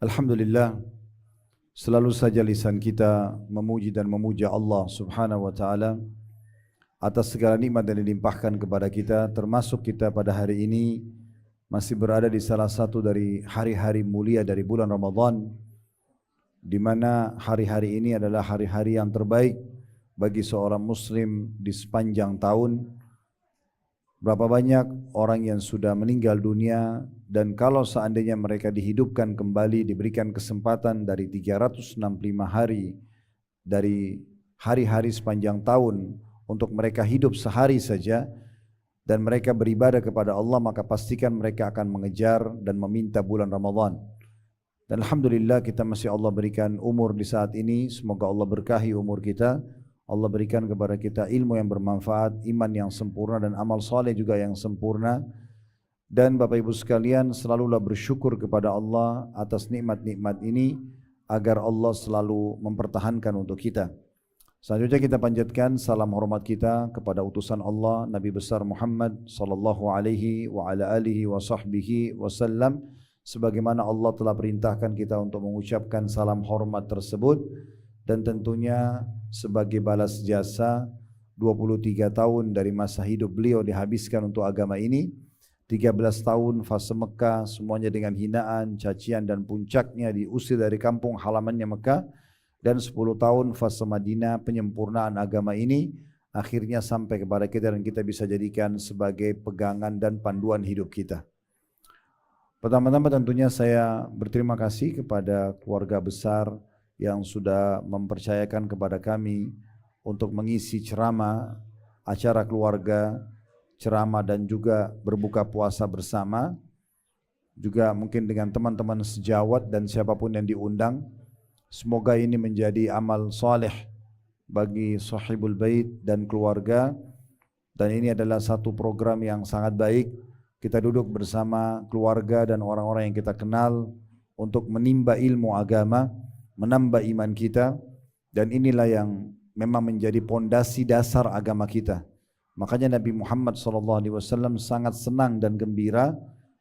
Alhamdulillah, selalu saja lisan kita memuji dan memuja Allah Subhanahu wa taala atas segala nikmat yang dilimpahkan kepada kita, termasuk kita pada hari ini masih berada di salah satu dari hari-hari mulia dari bulan Ramadan, di mana hari-hari ini adalah hari-hari yang terbaik bagi seorang muslim di sepanjang tahun. Berapa banyak orang yang sudah meninggal dunia, dan kalau seandainya mereka dihidupkan kembali, diberikan kesempatan dari 365 hari dari hari-hari sepanjang tahun untuk mereka hidup sehari saja dan mereka beribadah kepada Allah, maka pastikan mereka akan mengejar dan meminta bulan Ramadan. Dan Alhamdulillah kita masih Allah berikan umur di saat ini. Semoga Allah berkahi umur kita. Allah berikan kepada kita ilmu yang bermanfaat, iman yang sempurna, dan amal saleh juga yang sempurna. Dan Bapak Ibu sekalian, selalulah bersyukur kepada Allah atas nikmat-nikmat ini agar Allah selalu mempertahankan untuk kita. Selanjutnya kita panjatkan salam hormat kita kepada utusan Allah Nabi besar Muhammad sallallahu alaihi wa ala alihi wa sahbihi wasallam, sebagaimana Allah telah perintahkan kita untuk mengucapkan salam hormat tersebut. Dan tentunya sebagai balas jasa 23 tahun dari masa hidup beliau dihabiskan untuk agama ini. 13 tahun fase Mekah, semuanya dengan hinaan, cacian, dan puncaknya diusir dari kampung halamannya Mekah. Dan 10 tahun fase Madinah, penyempurnaan agama ini akhirnya sampai kepada kita dan kita bisa jadikan sebagai pegangan dan panduan hidup kita. Pertama-tama tentunya saya berterima kasih kepada keluarga besar yang sudah mempercayakan kepada kami untuk mengisi ceramah, acara keluarga, ceramah, dan juga berbuka puasa bersama. Juga mungkin dengan teman-teman sejawat dan siapapun yang diundang. Semoga ini menjadi amal soleh bagi sahibul bait dan keluarga. Dan ini adalah satu program yang sangat baik. Kita duduk bersama keluarga dan orang-orang yang kita kenal untuk menimba ilmu agama, menambah iman kita, dan inilah yang memang menjadi pondasi dasar agama kita. Makanya Nabi Muhammad SAW sangat senang dan gembira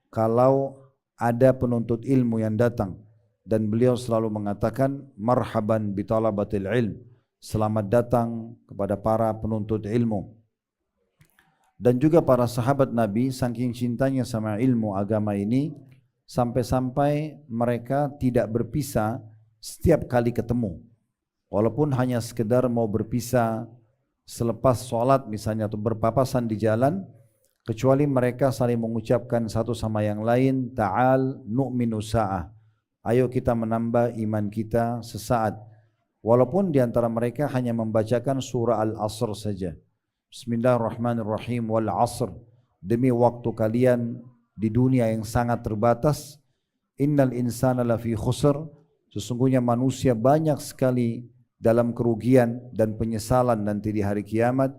kalau ada penuntut ilmu yang datang, dan beliau selalu mengatakan marhaban bi talabatil ilm, selamat datang kepada para penuntut ilmu. Dan juga para sahabat Nabi saking cintanya sama ilmu agama ini, sampai-sampai mereka tidak berpisah setiap kali ketemu, walaupun hanya sekedar mau berpisah selepas sholat misalnya atau berpapasan di jalan, kecuali mereka saling mengucapkan satu sama yang lain, ta'al nu'minu sa'ah, ayo kita menambah iman kita sesaat. Walaupun di antara mereka hanya membacakan surah Al-Asr saja, Bismillahirrahmanirrahim, wal asr, demi waktu kalian di dunia yang sangat terbatas, innal insana lafi khusr, sesungguhnya manusia banyak sekali dalam kerugian dan penyesalan nanti di hari kiamat.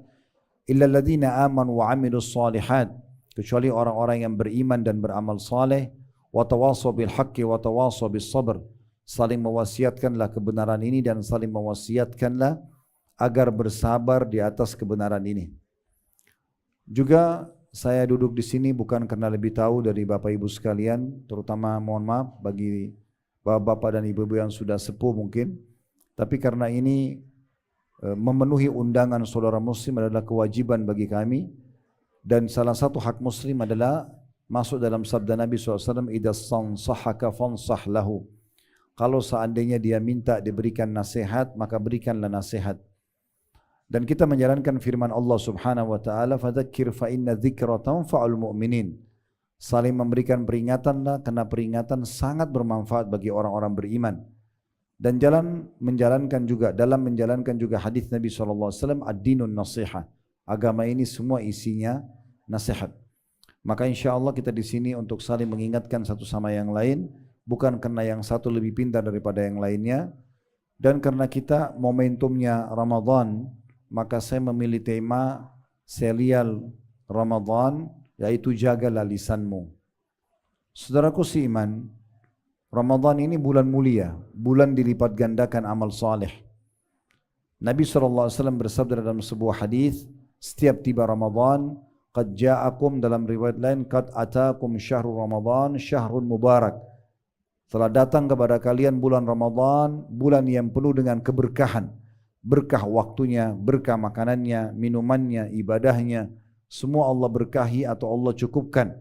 Illa alladziina aamanu wa 'amilus shalihat, kecuali orang-orang yang beriman dan beramal saleh. Wa tawassaw bil haqqi wa tawassaw bis sabr, saling mewasiatkanlah kebenaran ini dan saling mewasiatkanlah agar bersabar di atas kebenaran ini. Juga saya duduk di sini bukan karena lebih tahu dari Bapak Ibu sekalian, terutama mohon maaf bagi bapak-bapak dan ibu-ibu yang sudah sepuh mungkin, tapi karena ini memenuhi undangan saudara muslim adalah kewajiban bagi kami. Dan salah satu hak muslim adalah masuk dalam sabda Nabi SAW, idza stansahaka fansah lahu, kalau seandainya dia minta diberikan nasihat, maka berikanlah nasihat. Dan kita menjalankan firman Allah Subhanahu wa taala, fadzakir fa inna dzikra tanfa'ul mu'minin, saling memberikan peringatanlah karena peringatan sangat bermanfaat bagi orang-orang beriman. Dan menjalankan juga hadis Nabi SAW, ad-dinun nasiha, agama ini semua isinya nasihat. Maka insya Allah kita di sini untuk saling mengingatkan satu sama yang lain, bukan karena yang satu lebih pintar daripada yang lainnya. Dan karena kita momentumnya Ramadan, maka saya memilih tema serial Ramadan, yaitu jagalah lisanmu. Saudaraku seiman, Ramadan ini bulan mulia, bulan dilipat gandakan amal saleh. Nabi SAW bersabda dalam sebuah hadis, setiap tiba Ramadan, qad ja'akum, dalam riwayat lain, qad atakum syahrul Ramadan syahrun mubarak, Telah datang kepada kalian bulan Ramadan, bulan yang penuh dengan keberkahan. Berkah waktunya, berkah makanannya, minumannya, ibadahnya. Semua Allah berkahi atau Allah cukupkan.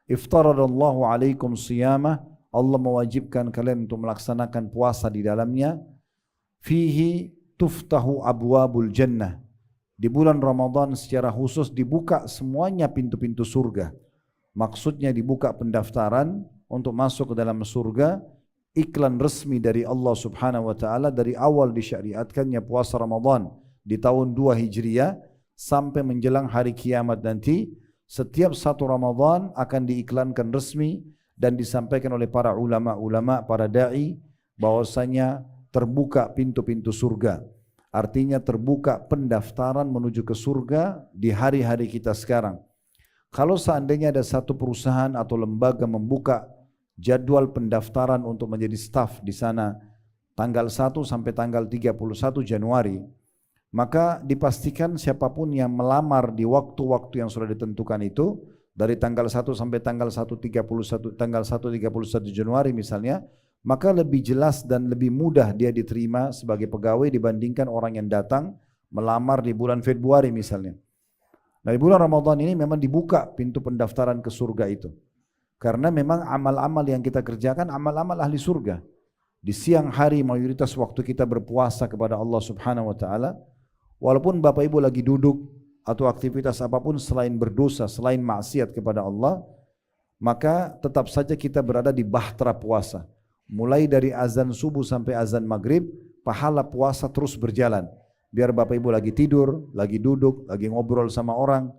Iftaradallahu alaikum siyamah. Allah mewajibkan kalian untuk melaksanakan puasa di dalamnya. Fihi tuftahu abwabul jannah. Di bulan Ramadan secara khusus dibuka semuanya pintu-pintu surga. Maksudnya dibuka pendaftaran untuk masuk ke dalam surga, iklan resmi dari Allah Subhanahu wa taala dari awal disyariatkannya puasa Ramadan di tahun 2 Hijriah sampai menjelang hari kiamat nanti. Setiap satu Ramadan akan diiklankan resmi dan disampaikan oleh para ulama-ulama, para dai bahwasanya terbuka pintu-pintu surga. Artinya terbuka pendaftaran menuju ke surga di hari-hari kita sekarang. Kalau seandainya ada satu perusahaan atau lembaga membuka jadwal pendaftaran untuk menjadi staf di sana tanggal 1 sampai tanggal 31 Januari, maka dipastikan siapapun yang melamar di waktu-waktu yang sudah ditentukan itu dari tanggal 1 sampai tanggal 1 31 Januari misalnya, maka lebih jelas dan lebih mudah dia diterima sebagai pegawai dibandingkan orang yang datang melamar di bulan Februari misalnya. Nah, di bulan Ramadan ini memang dibuka pintu pendaftaran ke surga itu. Karena memang amal-amal yang kita kerjakan amal-amal ahli surga. Di siang hari mayoritas waktu kita berpuasa kepada Allah Subhanahu wa taala. Walaupun Bapak Ibu lagi duduk atau aktivitas apapun selain berdosa, selain maksiat kepada Allah, maka tetap saja kita berada di bahtera puasa. Mulai dari azan subuh sampai azan maghrib, pahala puasa terus berjalan. Biar Bapak Ibu lagi tidur, lagi duduk, lagi ngobrol sama orang,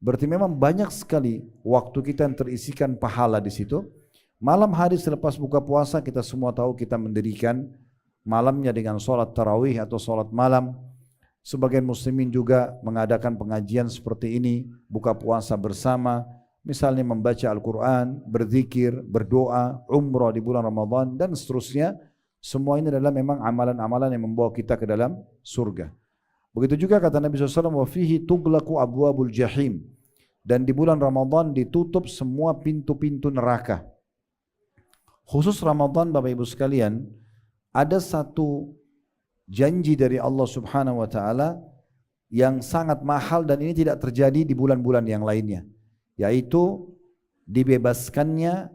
berarti memang banyak sekali waktu kita yang terisikan pahala di situ. Malam hari selepas buka puasa kita semua tahu kita mendirikan malamnya dengan sholat tarawih atau sholat malam. Sebagian muslimin juga mengadakan pengajian seperti ini, buka puasa bersama, misalnya membaca Al-Quran, berzikir, berdoa, umrah di bulan Ramadan dan seterusnya. Semua ini adalah memang amalan-amalan yang membawa kita ke dalam surga. Begitu juga kata Nabi SAW, wa fihi tughlaqu abwabul jahim. Dan di bulan Ramadan ditutup semua pintu-pintu neraka. Khusus Ramadan Bapak Ibu sekalian, ada satu janji dari Allah Subhanahu wa taala yang sangat mahal dan ini tidak terjadi di bulan-bulan yang lainnya, yaitu dibebaskannya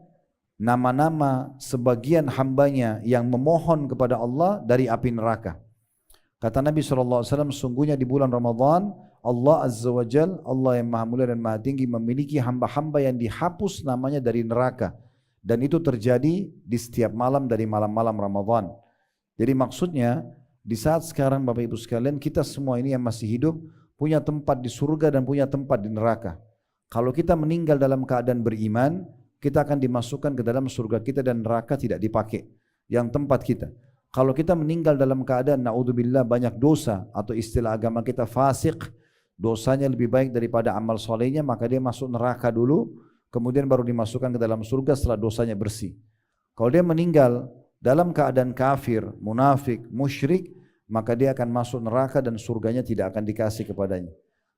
nama-nama sebagian hambanya yang memohon kepada Allah dari api neraka. Kata Nabi SAW, sungguhnya di bulan Ramadan Allah Azza wa Jal, Allah yang maha mulia dan maha tinggi memiliki hamba-hamba yang dihapus namanya dari neraka. Dan itu terjadi di setiap malam dari malam-malam Ramadan. Jadi maksudnya di saat sekarang Bapak Ibu sekalian, kita semua ini yang masih hidup punya tempat di surga dan punya tempat di neraka. Kalau kita meninggal dalam keadaan beriman, kita akan dimasukkan ke dalam surga kita dan neraka tidak dipakai yang tempat kita. Kalau kita meninggal dalam keadaan naudzubillah banyak dosa atau istilah agama kita fasik, dosanya lebih baik daripada amal solehnya, maka dia masuk neraka dulu, kemudian baru dimasukkan ke dalam surga setelah dosanya bersih. Kalau dia meninggal dalam keadaan kafir, munafik, musyrik, maka dia akan masuk neraka dan surganya tidak akan dikasih kepadanya.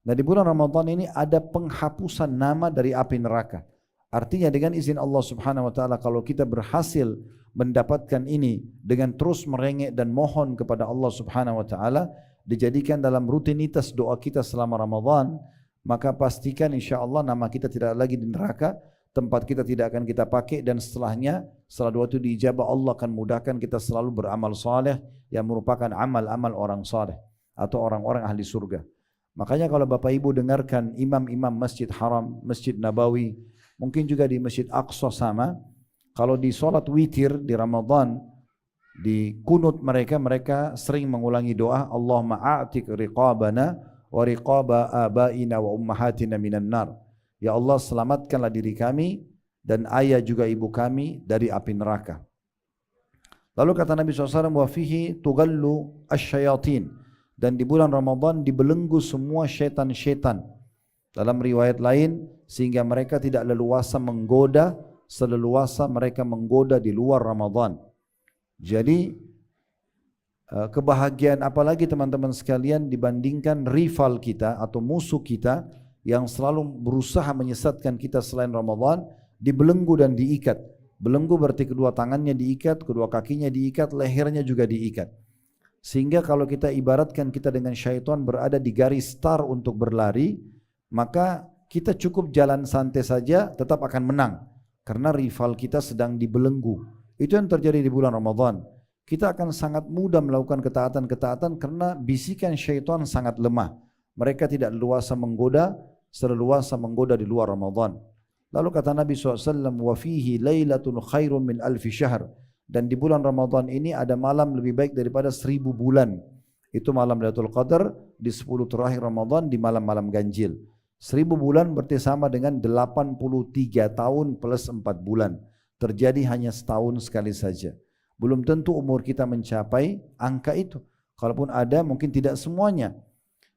Nah, di bulan Ramadan ini ada penghapusan nama dari api neraka. Artinya dengan izin Allah Subhanahu wa taala, kalau kita berhasil mendapatkan ini dengan terus merengek dan mohon kepada Allah Subhanahu wa taala, dijadikan dalam rutinitas doa kita selama Ramadan, maka pastikan insya-Allah nama kita tidak lagi di neraka, tempat kita tidak akan kita pakai, dan setelahnya setelah doa itu diijabah, Allah akan mudahkan kita selalu beramal saleh yang merupakan amal-amal orang saleh atau orang-orang ahli surga. Makanya kalau Bapak Ibu dengarkan imam-imam Masjid Haram, Masjid Nabawi, mungkin juga di Masjid Aqsa sama, kalau di sholat witir di Ramadan, di kunut mereka sering mengulangi doa, Allahumma a'tik riqabana wa riqaba abaina wa ummahatina minan nar. Ya Allah, selamatkanlah diri kami dan ayah juga ibu kami dari api neraka. Lalu kata Nabi SAW, wa fihi tughallu asyayatin. Dan di bulan Ramadan dibelenggu semua syaitan-syaitan. Dalam riwayat lain, sehingga mereka tidak leluasa menggoda seleluasa mereka menggoda di luar Ramadan. Jadi kebahagiaan apalagi teman-teman sekalian dibandingkan rival kita atau musuh kita yang selalu berusaha menyesatkan kita selain Ramadan, dibelenggu dan diikat. Belenggu berarti kedua tangannya diikat, kedua kakinya diikat, lehernya juga diikat. Sehingga kalau kita ibaratkan kita dengan syaitan berada di garis start untuk berlari, maka kita cukup jalan santai saja tetap akan menang. Karena rival kita sedang dibelenggu. Itu yang terjadi di bulan Ramadan. Kita akan sangat mudah melakukan ketaatan-ketaatan karena bisikan syaitan sangat lemah. Mereka tidak leluasa menggoda, seleluasa menggoda di luar Ramadan. Lalu kata Nabi SAW, وَفِيهِ لَيْلَةٌ خَيْرٌ مِنْ أَلْفِ شَهْرٍ. Dan di bulan Ramadan ini ada malam lebih baik daripada 1000 bulan. Itu malam Lailatul Qadar di 10 terakhir Ramadan di malam-malam ganjil. 1000 bulan berarti sama dengan 83 tahun plus 4 bulan. Terjadi hanya setahun sekali saja. Belum tentu umur kita mencapai angka itu. Kalaupun ada mungkin tidak semuanya.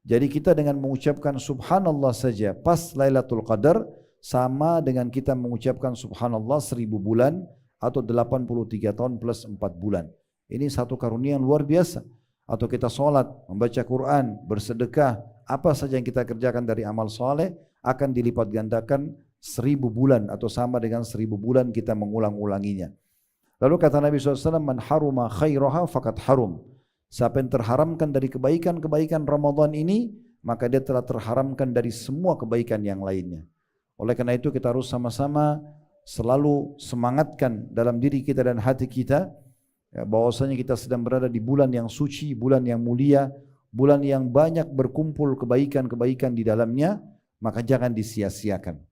Jadi kita dengan mengucapkan subhanallah saja pas Lailatul Qadar sama dengan kita mengucapkan subhanallah 1000 bulan atau 83 tahun plus 4 bulan. Ini satu karunia yang luar biasa. Atau kita sholat, membaca Quran, bersedekah, apa saja yang kita kerjakan dari amal soleh akan dilipat gandakan 1000 bulan atau sama dengan 1000 bulan kita mengulang-ulanginya. Lalu kata Nabi SAW, man haruma khairaha fakat harum. Siapa yang terharamkan dari kebaikan-kebaikan Ramadan ini, maka dia telah terharamkan dari semua kebaikan yang lainnya. Oleh karena itu kita harus sama-sama selalu semangatkan dalam diri kita dan hati kita bahwasanya kita sedang berada di bulan yang suci, bulan yang mulia, bulan yang banyak berkumpul kebaikan-kebaikan di dalamnya, maka jangan disia-siakan.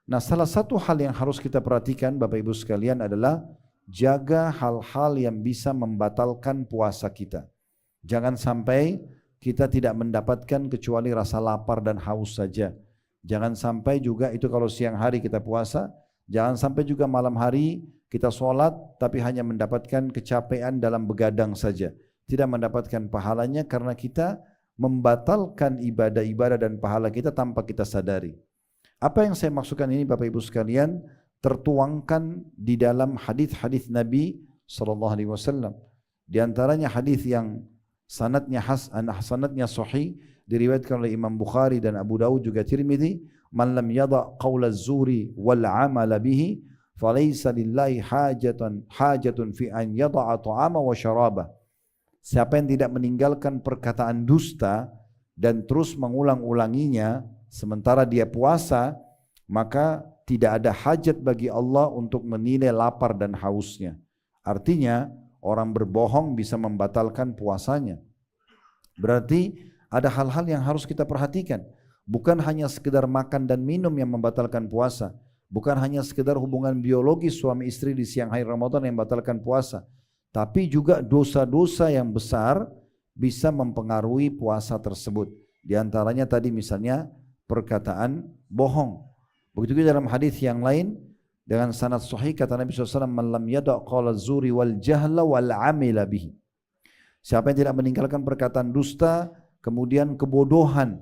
Nah, salah satu hal yang harus kita perhatikan Bapak Ibu sekalian adalah jaga hal-hal yang bisa membatalkan puasa kita. Jangan sampai kita tidak mendapatkan kecuali rasa lapar dan haus saja. Jangan sampai juga itu kalau siang hari kita puasa, jangan sampai juga malam hari kita sholat tapi hanya mendapatkan kecapean dalam begadang saja. Tidak mendapatkan pahalanya karena kita membatalkan ibadah-ibadah dan pahala kita tanpa kita sadari. Apa yang saya maksudkan ini Bapak Ibu sekalian tertuangkan di dalam hadis-hadis Nabi SAW. Di antaranya hadis yang sanadnya sahih diriwayatkan oleh Imam Bukhari dan Abu Dawud juga Tirmidzi, man lam yada qaula az-zuri wal 'amala bihi falaysa lillahi hajatun fi an yada'a ta'ama wa syaraba. Siapa yang tidak meninggalkan perkataan dusta dan terus mengulang-ulanginya sementara dia puasa, maka tidak ada hajat bagi Allah untuk menilai lapar dan hausnya. Artinya orang berbohong bisa membatalkan puasanya. Berarti ada hal-hal yang harus kita perhatikan. Bukan hanya sekedar makan dan minum yang membatalkan puasa. Bukan hanya sekedar hubungan biologis suami istri di siang hari Ramadan yang membatalkan puasa. Tapi juga dosa-dosa yang besar bisa mempengaruhi puasa tersebut. Di antaranya tadi misalnya perkataan bohong. Begitu juga dalam hadis yang lain dengan sanad sahih kata Nabi SAW, man lam yada' qala zuri wal jahla wal amila bihi. Siapa yang tidak meninggalkan perkataan dusta, kemudian kebodohan,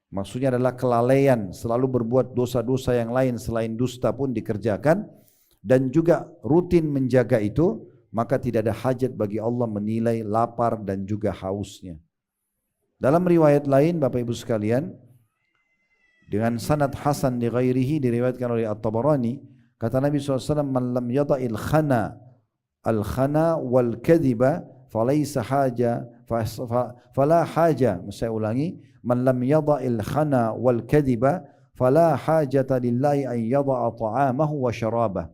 maksudnya adalah kelalaian, selalu berbuat dosa-dosa yang lain selain dusta pun dikerjakan, dan juga rutin menjaga itu, maka tidak ada hajat bagi Allah menilai lapar dan juga hausnya. Dalam riwayat lain Bapak Ibu sekalian, dengan sanad hasan di ghairihi diriwayatkan oleh At-Tabarani, kata Nabi SAW, man lam yada'il khana al-khana wal kadhiba falaysa haja fala haja. Saya ulangi, man lam yada'il khana wal kadhiba fala hajata lillahi an yada'a ta'amahu wa syarabah.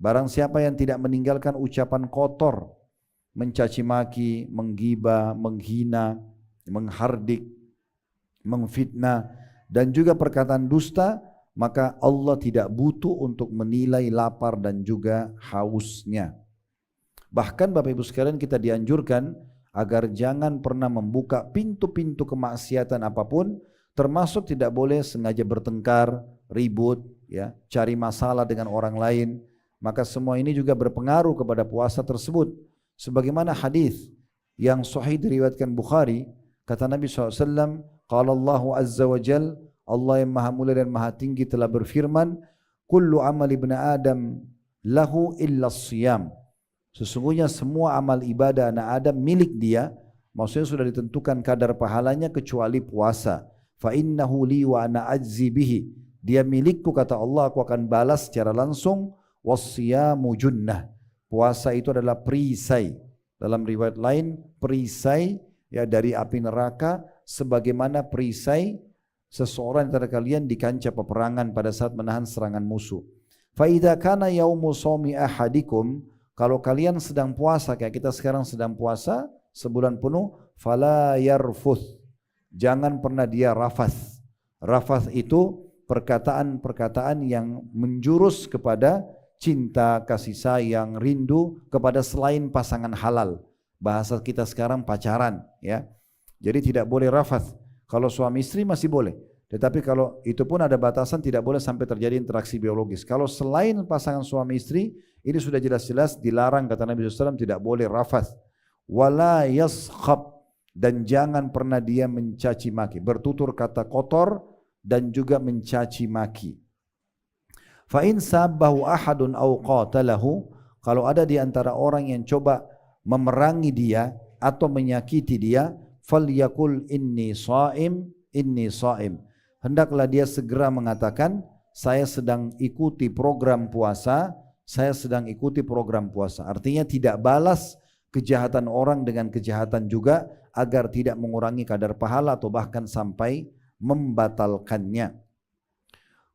Barang siapa yang tidak meninggalkan ucapan kotor, mencaci maki, menggibah, menghina, menghardik, memfitnah, dan juga perkataan dusta, maka Allah tidak butuh untuk menilai lapar dan juga hausnya. Bahkan Bapak Ibu sekalian kita dianjurkan agar jangan pernah membuka pintu-pintu kemaksiatan apapun, termasuk tidak boleh sengaja bertengkar, ribut, ya, cari masalah dengan orang lain. Maka semua ini juga berpengaruh kepada puasa tersebut. Sebagaimana hadis yang sahih diriwayatkan Bukhari, kata Nabi SAW, qala Allahu azza wa jal, Allah yang maha mulia dan maha tinggi telah berfirman, kullu amal ibn Adam lahu illa siyam. Sesungguhnya semua amal ibadah anak Adam milik dia, maksudnya sudah ditentukan kadar pahalanya kecuali puasa. Fa innahu li wa ana ajzi bihi. Dia milikku kata Allah, aku akan balas secara langsung Wassiyamu junnah. Puasa itu adalah perisai. Dalam riwayat lain, perisai ya dari api neraka sebagaimana perisai seseorang antara kalian di kancah peperangan pada saat menahan serangan musuh. Fa idza kana yaumu shaumi ahadikum, kalau kalian sedang puasa kayak kita sekarang sedang puasa sebulan penuh, fala yarfuth. Jangan pernah dia rafath. Rafath itu perkataan-perkataan yang menjurus kepada cinta, kasih sayang, rindu kepada selain pasangan halal. Bahasa kita sekarang pacaran, ya. Jadi tidak boleh rafath. Kalau suami istri masih boleh. Tetapi kalau itu pun ada batasan, tidak boleh sampai terjadi interaksi biologis. Kalau selain pasangan suami istri, ini sudah jelas-jelas dilarang, kata Nabi SAW, tidak boleh rafath. Wala yaskhab, dan jangan pernah dia mencaci maki, bertutur kata kotor dan juga mencaci maki. Fa in sabbahu ahadun aw qatalahu, kalau ada di antara orang yang coba memerangi dia atau menyakiti dia, falyakul inni shaim, inni shaim. Hendaklah dia segera mengatakan, saya sedang ikuti program puasa, saya sedang ikuti program puasa. Artinya tidak balas kejahatan orang dengan kejahatan juga, agar tidak mengurangi kadar pahala atau bahkan sampai membatalkannya.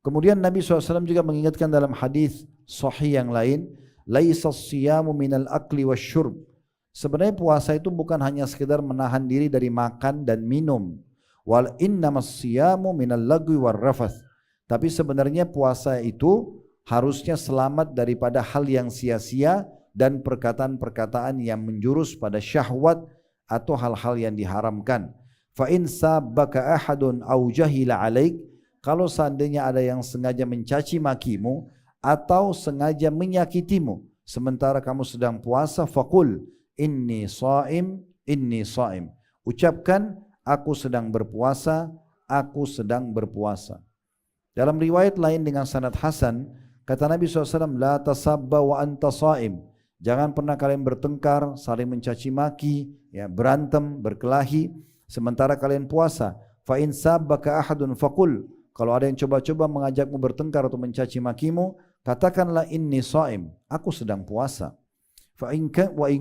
Kemudian Nabi SAW juga mengingatkan dalam hadis sahih yang lain, laisa siyamu minal akli wasyurb. Sebenarnya puasa itu bukan hanya sekedar menahan diri dari makan dan minum. Wal innamas siyamu minal lagwi war rafath. Tapi sebenarnya puasa itu harusnya selamat daripada hal yang sia-sia dan perkataan-perkataan yang menjurus pada syahwat atau hal-hal yang diharamkan. Fa in sabbaka ahadun aw jahila alaik, kalau seandainya ada yang sengaja mencaci makimu atau sengaja menyakitimu sementara kamu sedang puasa, faqul inni shaim, inni shaim. Ucapkan, aku sedang berpuasa, aku sedang berpuasa. Dalam riwayat lain dengan sanad hasan, kata Nabi SAW, la tasabba wa anta shaim. Jangan pernah kalian bertengkar, saling mencaci maki, ya, berantem, berkelahi sementara kalian puasa. Fa in sabbaka ahadun faqul, kalau ada yang coba-coba mengajakmu bertengkar atau mencaci makimu, katakanlah inni shaim, aku sedang puasa. Fa in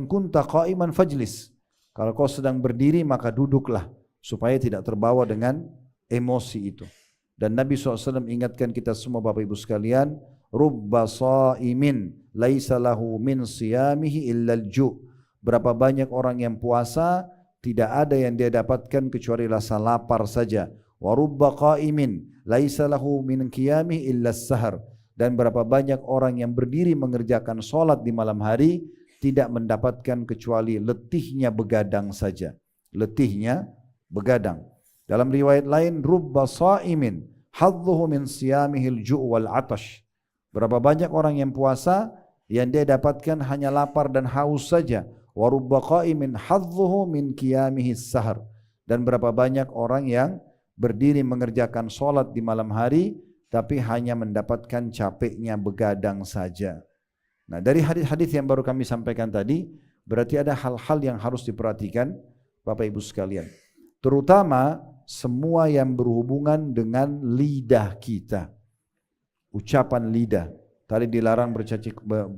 kunta qa'iman fajlis. Kalau kau sedang berdiri maka duduklah supaya tidak terbawa dengan emosi itu. Dan Nabi SAW ingatkan kita semua Bapak Ibu sekalian, rubba sha'imin laisa lahu min siyamihi illal ju'. Berapa banyak orang yang puasa tidak ada yang dia dapatkan kecuali rasa lapar saja. Wa rubba qa'imin laisa lahu min qiyamihi illa as-sahar. Dan berapa banyak orang yang berdiri mengerjakan solat di malam hari tidak mendapatkan kecuali letihnya begadang saja. Letihnya begadang. Dalam riwayat lain, rubba sha'imin hadduhu min siyamihil ju' wal atash. Berapa banyak orang yang puasa yang dia dapatkan hanya lapar dan haus saja. Wa rubba qa'imin hadduhu min qiyamihis sahar. Dan berapa banyak orang yang berdiri mengerjakan solat di malam hari tapi hanya mendapatkan capeknya begadang saja. Nah, dari hadis-hadis yang baru kami sampaikan tadi, berarti ada hal-hal yang harus diperhatikan Bapak Ibu sekalian. Terutama semua yang berhubungan dengan lidah kita. Ucapan lidah. Tadi dilarang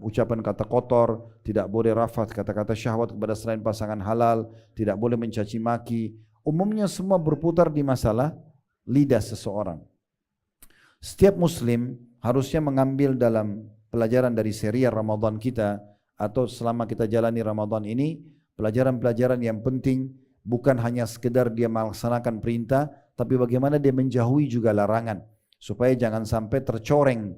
ucapan kata kotor, tidak boleh rafath, kata-kata syahwat kepada selain pasangan halal, tidak boleh mencaci maki. Umumnya semua berputar di masalah lidah seseorang. Setiap muslim harusnya mengambil dalam pelajaran dari serial Ramadan kita atau selama kita jalani Ramadan ini, pelajaran-pelajaran yang penting, bukan hanya sekedar dia melaksanakan perintah, tapi bagaimana dia menjauhi juga larangan, supaya jangan sampai tercoreng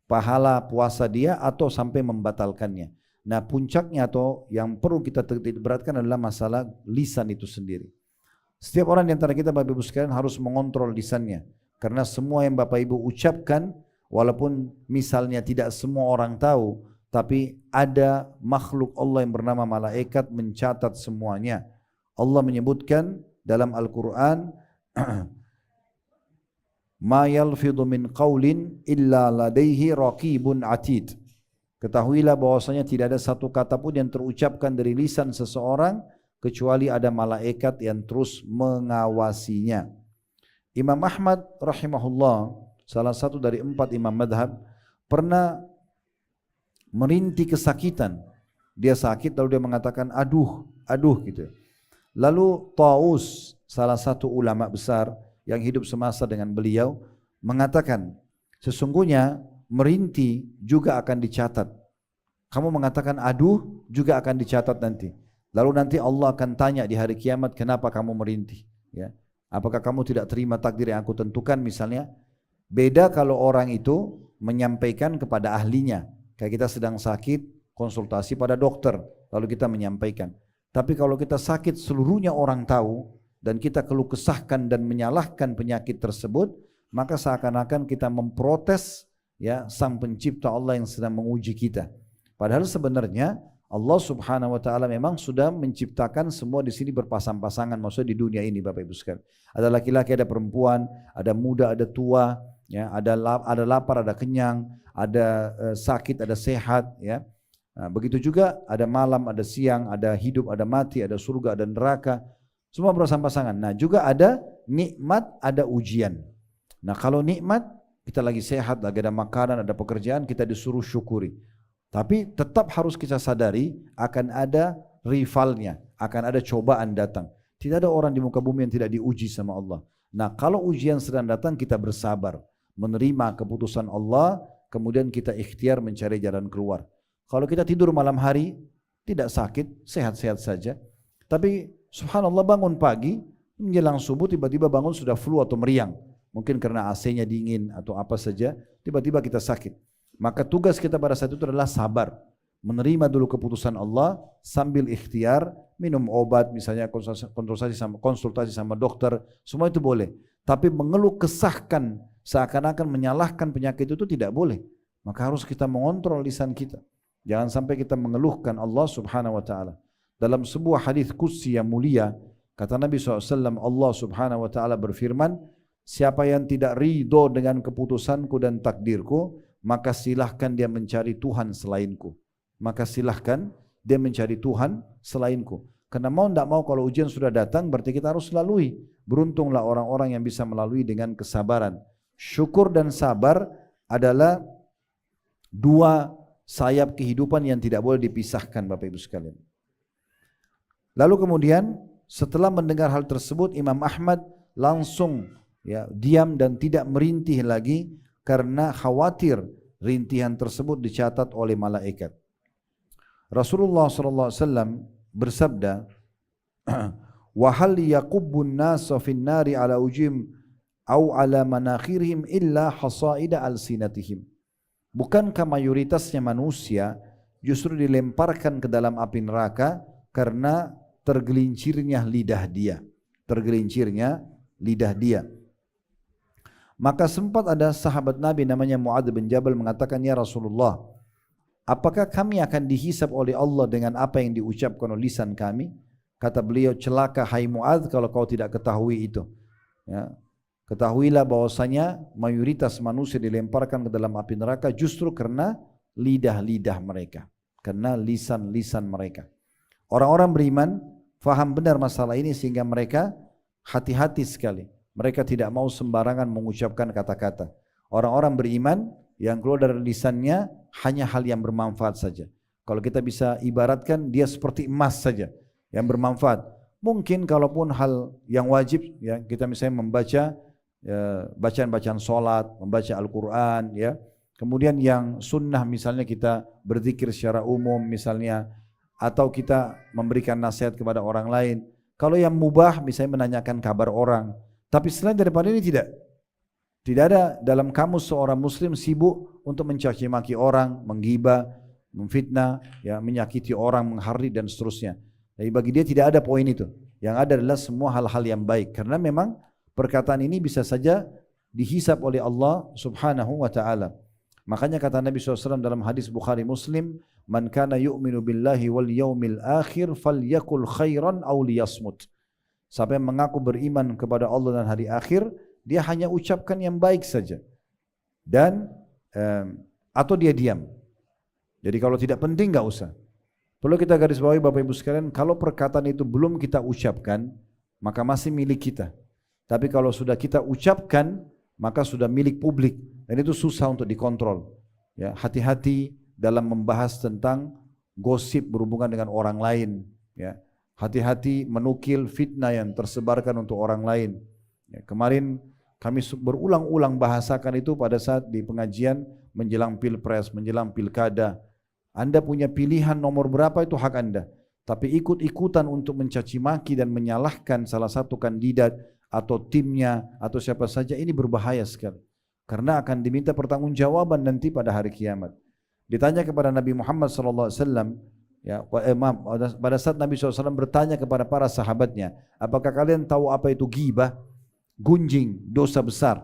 pahala puasa dia atau sampai membatalkannya. Nah, puncaknya atau yang perlu kita beratkan adalah masalah lisan itu sendiri. Setiap orang di antara kita Bapak Ibu sekalian harus mengontrol lisannya, karena semua yang Bapak Ibu ucapkan, walaupun misalnya tidak semua orang tahu, tapi ada makhluk Allah yang bernama malaikat mencatat semuanya. Allah menyebutkan dalam Al-Quran, ma yalfidhu min qawlin illa ladaihi raqibun atid. Ketahuilah bahwasanya tidak ada satu kata pun yang terucapkan dari lisan seseorang kecuali ada malaikat yang terus mengawasinya. Imam Ahmad rahimahullah, salah satu dari 4 imam madhab, pernah merintih kesakitan. Dia sakit lalu dia mengatakan aduh, aduh gitu. Lalu Taus, salah satu ulama besar yang hidup semasa dengan beliau, mengatakan sesungguhnya merintih juga akan dicatat. Kamu mengatakan aduh juga akan dicatat nanti. Lalu nanti Allah akan tanya di hari kiamat, kenapa kamu merintih? Ya. Apakah kamu tidak terima takdir yang aku tentukan misalnya? Beda kalau orang itu menyampaikan kepada ahlinya. Kayak kita sedang sakit, konsultasi pada dokter, lalu kita menyampaikan. Tapi kalau kita sakit seluruhnya orang tahu, dan kita keluh kesahkan dan menyalahkan penyakit tersebut, maka seakan-akan kita memprotes ya sang pencipta Allah yang sedang menguji kita. Padahal sebenarnya Allah Subhanahu wa taala memang sudah menciptakan semua di sini berpasang-pasangan, maksudnya di dunia ini Bapak Ibu sekalian. Ada laki-laki, ada perempuan, ada muda, ada tua, ya, ada lapar, ada kenyang, ada sakit, ada sehat, ya. Nah, begitu juga ada malam, ada siang, ada hidup, ada mati, ada surga, ada neraka. Semua berpasang-pasangan. Nah, juga ada nikmat, ada ujian. Nah, kalau nikmat kita lagi sehat, lagi ada makanan, ada pekerjaan, kita disuruh syukuri. Tapi tetap harus kita sadari akan ada rivalnya, akan ada cobaan datang. Tidak ada orang di muka bumi yang tidak diuji sama Allah. Nah, kalau ujian sedang datang kita bersabar, menerima keputusan Allah, kemudian kita ikhtiar mencari jalan keluar. Kalau kita tidur malam hari, tidak sakit, sehat-sehat saja. Tapi subhanallah bangun pagi, menjelang subuh tiba-tiba bangun sudah flu atau meriang. Mungkin karena AC-nya dingin atau apa saja, tiba-tiba kita sakit. Maka tugas kita pada saat itu adalah sabar. Menerima dulu keputusan Allah sambil ikhtiar, minum obat misalnya konsultasi sama dokter, semua itu boleh. Tapi mengeluh kesahkan seakan-akan menyalahkan penyakit itu tidak boleh. Maka harus kita mengontrol lisan kita. Jangan sampai kita mengeluhkan Allah Subhanahu wa taala. Dalam sebuah hadis qudsi yang mulia, kata Nabi SAW, Allah Subhanahu wa taala berfirman, siapa yang tidak ridho dengan keputusanku dan takdirku, maka silahkan dia mencari Tuhan selainku. Maka silahkan dia mencari Tuhan selainku. Karena mau tidak mau kalau ujian sudah datang berarti kita harus lalui. Beruntunglah orang-orang yang bisa melalui dengan kesabaran. Syukur dan sabar adalah dua sayap kehidupan yang tidak boleh dipisahkan Bapak Ibu sekalian. Lalu kemudian setelah mendengar hal tersebut Imam Ahmad langsung ya diam dan tidak merintih lagi karena khawatir rintihan tersebut dicatat oleh malaikat. Rasulullah SAW bersabda, "Wa hal yaqubbun nasa fin nari ala ujim au ala manakhirihim illa hasaida alsinatihim." Bukankah mayoritasnya manusia justru dilemparkan ke dalam api neraka karena tergelincirnya lidah dia. Tergelincirnya lidah dia. Maka sempat ada sahabat Nabi namanya Mu'adz bin Jabal mengatakan, ya Rasulullah, apakah kami akan dihisab oleh Allah dengan apa yang diucapkan oleh lisan kami? Kata beliau, celaka hai Mu'adz kalau kau tidak ketahui itu. Ya. Ketahuilah bahwasanya mayoritas manusia dilemparkan ke dalam api neraka justru karena lidah-lidah mereka. Karena lisan-lisan mereka. Orang-orang beriman faham benar masalah ini sehingga mereka hati-hati sekali. Mereka tidak mau sembarangan mengucapkan kata-kata. Orang-orang beriman yang keluar dari lisannya hanya hal yang bermanfaat saja. Kalau kita bisa ibaratkan dia seperti emas saja yang bermanfaat. Mungkin kalaupun hal yang wajib ya kita misalnya membaca bacaan-bacaan solat, membaca Al-Quran ya. Kemudian yang sunnah misalnya kita berzikir secara umum misalnya, atau kita memberikan nasihat kepada orang lain. Kalau yang mubah misalnya menanyakan kabar orang. Tapi selain daripada ini tidak ada dalam kamus seorang muslim sibuk untuk mencaci maki orang, menggibah, memfitnah, ya, menyakiti orang, menghardik dan seterusnya. Jadi bagi dia tidak ada poin itu. Yang ada adalah semua hal-hal yang baik. Karena memang perkataan ini bisa saja dihisab oleh Allah Subhanahu wa taala. Makanya kata Nabi SAW dalam hadis Bukhari Muslim, man kana yu'minu billahi wal yaumil akhir falyakul khairan aw liyasmut. Siapa yang mengaku beriman kepada Allah dan hari akhir, dia hanya ucapkan yang baik saja. Dan atau dia diam. Jadi kalau tidak penting enggak usah. Perlu kita garis bawahi Bapak Ibu sekalian, kalau perkataan itu belum kita ucapkan, maka masih milik kita. Tapi kalau sudah kita ucapkan, maka sudah milik publik dan itu susah untuk dikontrol. Ya, hati-hati dalam membahas tentang gosip berhubungan dengan orang lain. Ya. Hati-hati menukil fitnah yang tersebarkan untuk orang lain. Ya, kemarin kami berulang-ulang bahasakan itu pada saat di pengajian menjelang pilpres, menjelang pilkada. Anda punya pilihan nomor berapa itu hak Anda. Tapi ikut-ikutan untuk mencaci maki dan menyalahkan salah satu kandidat atau timnya atau siapa saja ini berbahaya sekali. Karena akan diminta pertanggungjawaban nanti pada hari kiamat. Ditanya kepada Nabi Muhammad SAW, ya, pada saat Nabi SAW bertanya kepada para sahabatnya, apakah kalian tahu apa itu ghibah? Gunjing, dosa besar.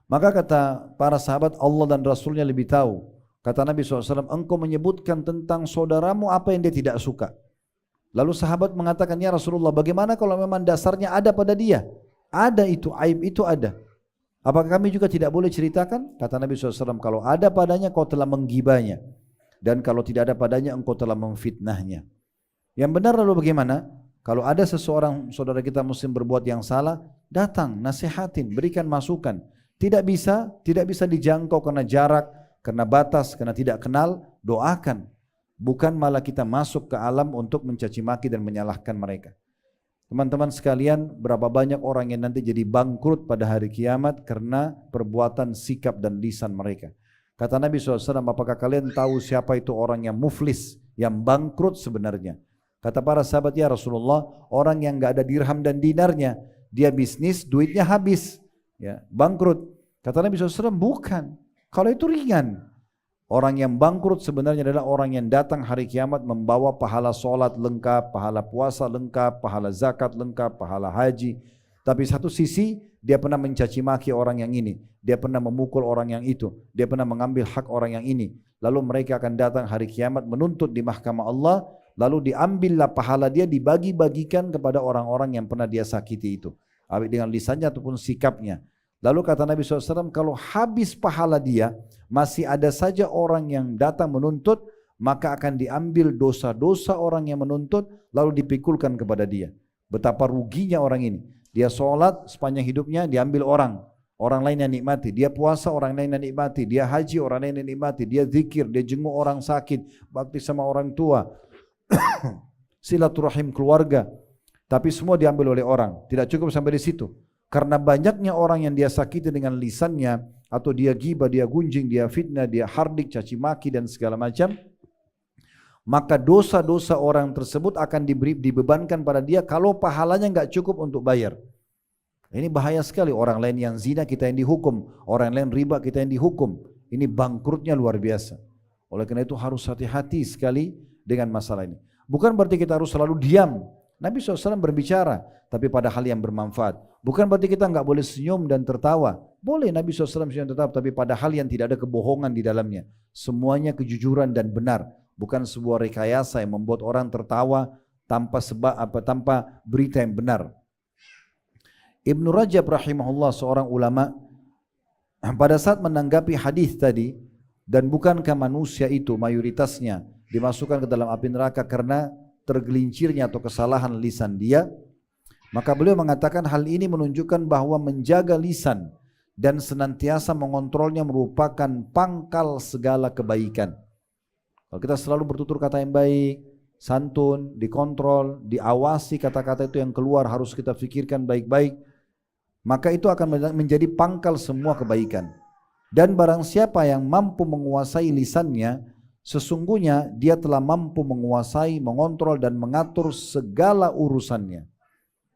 Maka kata para sahabat, Allah dan Rasulnya lebih tahu. Kata Nabi SAW, engkau menyebutkan tentang saudaramu apa yang dia tidak suka. Lalu sahabat mengatakan, ya Rasulullah, bagaimana kalau memang dasarnya ada pada dia? Ada itu, aib itu ada. Apakah kami juga tidak boleh ceritakan? Kata Nabi SAW, kalau ada padanya kau telah menggibahnya. Dan kalau tidak ada padanya engkau telah memfitnahnya. Yang benar lalu bagaimana? Kalau ada seseorang saudara kita muslim berbuat yang salah, datang, nasihatin, berikan masukan. Tidak bisa dijangkau karena jarak, karena batas, karena tidak kenal, doakan. Bukan malah kita masuk ke alam untuk mencaci maki dan menyalahkan mereka. Teman-teman sekalian, berapa banyak orang yang nanti jadi bangkrut pada hari kiamat karena perbuatan, sikap dan lisan mereka. Kata Nabi SAW, apakah kalian tahu siapa itu orang yang muflis, yang bangkrut sebenarnya? Kata para sahabat, ya Rasulullah, orang yang gak ada dirham dan dinarnya, dia bisnis, duitnya habis, ya, bangkrut. Kata Nabi SAW, bukan. Kalau itu ringan. Orang yang bangkrut sebenarnya adalah orang yang datang hari kiamat membawa pahala solat lengkap, pahala puasa lengkap, pahala zakat lengkap, pahala haji. Tapi satu sisi dia pernah mencaci maki orang yang ini, dia pernah memukul orang yang itu, dia pernah mengambil hak orang yang ini. Lalu mereka akan datang hari kiamat menuntut di mahkamah Allah, lalu diambillah pahala dia dibagi-bagikan kepada orang-orang yang pernah dia sakiti itu, baik dengan lisannya ataupun sikapnya. Lalu kata Nabi SAW, kalau habis pahala dia, masih ada saja orang yang datang menuntut, maka akan diambil dosa-dosa orang yang menuntut, lalu dipikulkan kepada dia. Betapa ruginya orang ini. Dia sholat sepanjang hidupnya, diambil orang lain yang nikmati. Dia puasa, orang lain yang nikmati. Dia haji, orang lain yang nikmati. Dia zikir, dia jenguk orang sakit, bakti sama orang tua, silaturahim keluarga. Tapi semua diambil oleh orang. Tidak cukup sampai di situ. Karena banyaknya orang yang dia sakiti dengan lisannya, atau dia ghibah, dia gunjing, dia fitnah, dia hardik, caci maki dan segala macam, maka dosa-dosa orang tersebut akan dibebankan pada dia kalau pahalanya enggak cukup untuk bayar. Ini bahaya sekali. Orang lain yang zina kita yang dihukum, orang lain riba kita yang dihukum. Ini bangkrutnya luar biasa. Oleh karena itu harus hati-hati sekali dengan masalah ini. Bukan berarti kita harus selalu diam. Nabi SAW berbicara, tapi pada hal yang bermanfaat. Bukan berarti kita enggak boleh senyum dan tertawa. Boleh Nabi SAW senyum dan tertawa, tapi pada hal yang tidak ada kebohongan di dalamnya. Semuanya kejujuran dan benar. Bukan sebuah rekayasa yang membuat orang tertawa tanpa berita yang benar. Ibnu Rajab rahimahullah, seorang ulama, pada saat menanggapi hadis tadi, dan bukankah manusia itu mayoritasnya dimasukkan ke dalam api neraka karena tergelincirnya atau kesalahan lisan dia, maka beliau mengatakan hal ini menunjukkan bahwa menjaga lisan dan senantiasa mengontrolnya merupakan pangkal segala kebaikan. Kalau kita selalu bertutur kata yang baik, santun, dikontrol, diawasi kata-kata itu yang keluar harus kita fikirkan baik-baik, maka itu akan menjadi pangkal semua kebaikan. Dan barang siapa yang mampu menguasai lisannya, sesungguhnya dia telah mampu menguasai, mengontrol dan mengatur segala urusannya.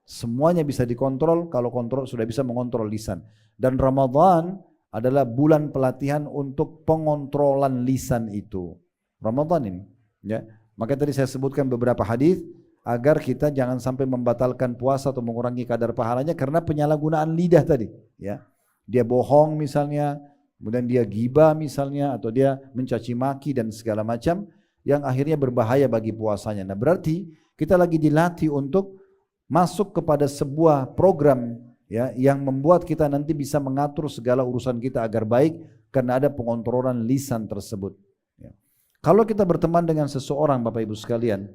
Semuanya bisa dikontrol kalau kontrol sudah bisa mengontrol lisan. Dan Ramadan adalah bulan pelatihan untuk pengontrolan lisan itu. Ramadan ini, ya. Maka tadi saya sebutkan beberapa hadis agar kita jangan sampai membatalkan puasa atau mengurangi kadar pahalanya karena penyalahgunaan lidah tadi, ya. Dia bohong misalnya, kemudian dia ghibah misalnya, atau dia mencaci maki dan segala macam yang akhirnya berbahaya bagi puasanya. Nah, berarti kita lagi dilatih untuk masuk kepada sebuah program, ya, yang membuat kita nanti bisa mengatur segala urusan kita agar baik karena ada pengontrolan lisan tersebut. Ya. Kalau kita berteman dengan seseorang, Bapak Ibu sekalian,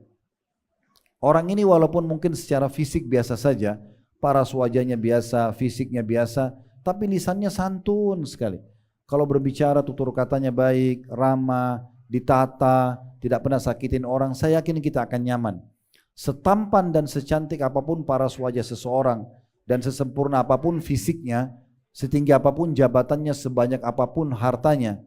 orang ini walaupun mungkin secara fisik biasa saja, paras wajahnya biasa, fisiknya biasa, tapi lisannya santun sekali. kalau berbicara tutur katanya baik, ramah, ditata, tidak pernah sakitin orang, saya yakin kita akan nyaman. Setampan dan secantik apapun paras wajah seseorang dan sesempurna apapun fisiknya, setinggi apapun jabatannya, sebanyak apapun hartanya,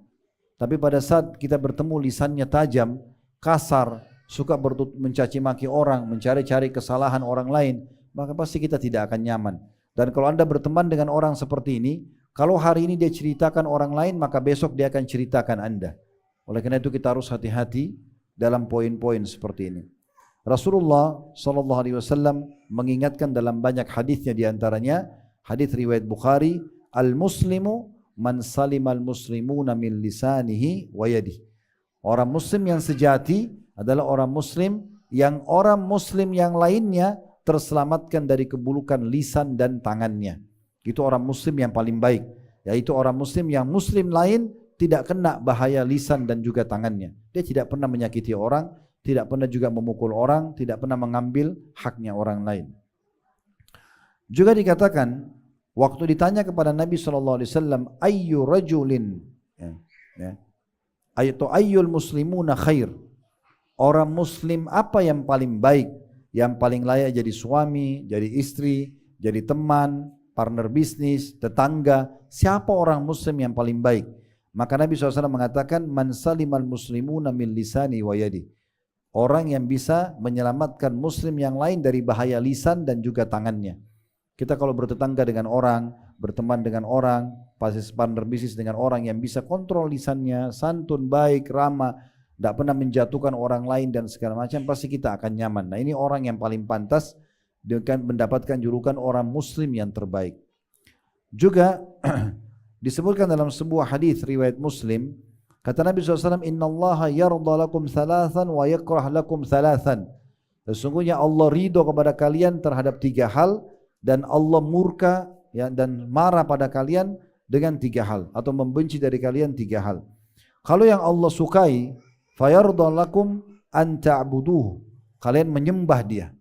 tapi pada saat kita bertemu lisannya tajam, kasar, suka mencaci maki orang, mencari-cari kesalahan orang lain, maka pasti kita tidak akan nyaman. Dan kalau Anda berteman dengan orang seperti ini, kalau hari ini dia ceritakan orang lain, maka besok dia akan ceritakan Anda. Oleh karena itu kita harus hati-hati dalam poin-poin seperti ini. Rasulullah SAW mengingatkan dalam banyak hadisnya, diantaranya hadis riwayat Bukhari, al-muslimu man salimal muslimuna min lisanihi wa yadihi. Orang muslim yang sejati adalah orang muslim yang lainnya terselamatkan dari keburukan lisan dan tangannya. Itu orang muslim yang paling baik, yaitu orang muslim yang muslim lain tidak kena bahaya lisan dan juga tangannya. Dia tidak pernah menyakiti orang, tidak pernah juga memukul orang, tidak pernah mengambil haknya orang lain. Juga dikatakan waktu ditanya kepada Nabi SAW, ayyu rajulin, ayyul muslimuna khair, orang muslim apa yang paling baik, yang paling layak jadi suami, jadi istri, jadi teman, partner bisnis, tetangga, siapa orang muslim yang paling baik? Maka Nabi SAW mengatakan, man salimal muslimuna min lisani wa yadi, orang yang bisa menyelamatkan muslim yang lain dari bahaya lisan dan juga tangannya. Kita kalau bertetangga dengan orang, berteman dengan orang, pasti partner bisnis dengan orang yang bisa kontrol lisannya, santun, baik, ramah, tidak pernah menjatuhkan orang lain dan segala macam, pasti kita akan nyaman. Nah, ini orang yang paling pantas dengan mendapatkan julukan orang muslim yang terbaik. Juga disebutkan dalam sebuah hadis riwayat Muslim, kata Nabi SAW, innallaha yarda lakum thalathan wa yakrah lakum thalathan. Sesungguhnya Allah ridho kepada kalian terhadap 3 hal, dan Allah murka dan marah pada kalian dengan 3 hal, atau membenci dari kalian 3 hal. Kalau yang Allah sukai, fayarda lakum an ta'buduhu, kalian menyembah dia,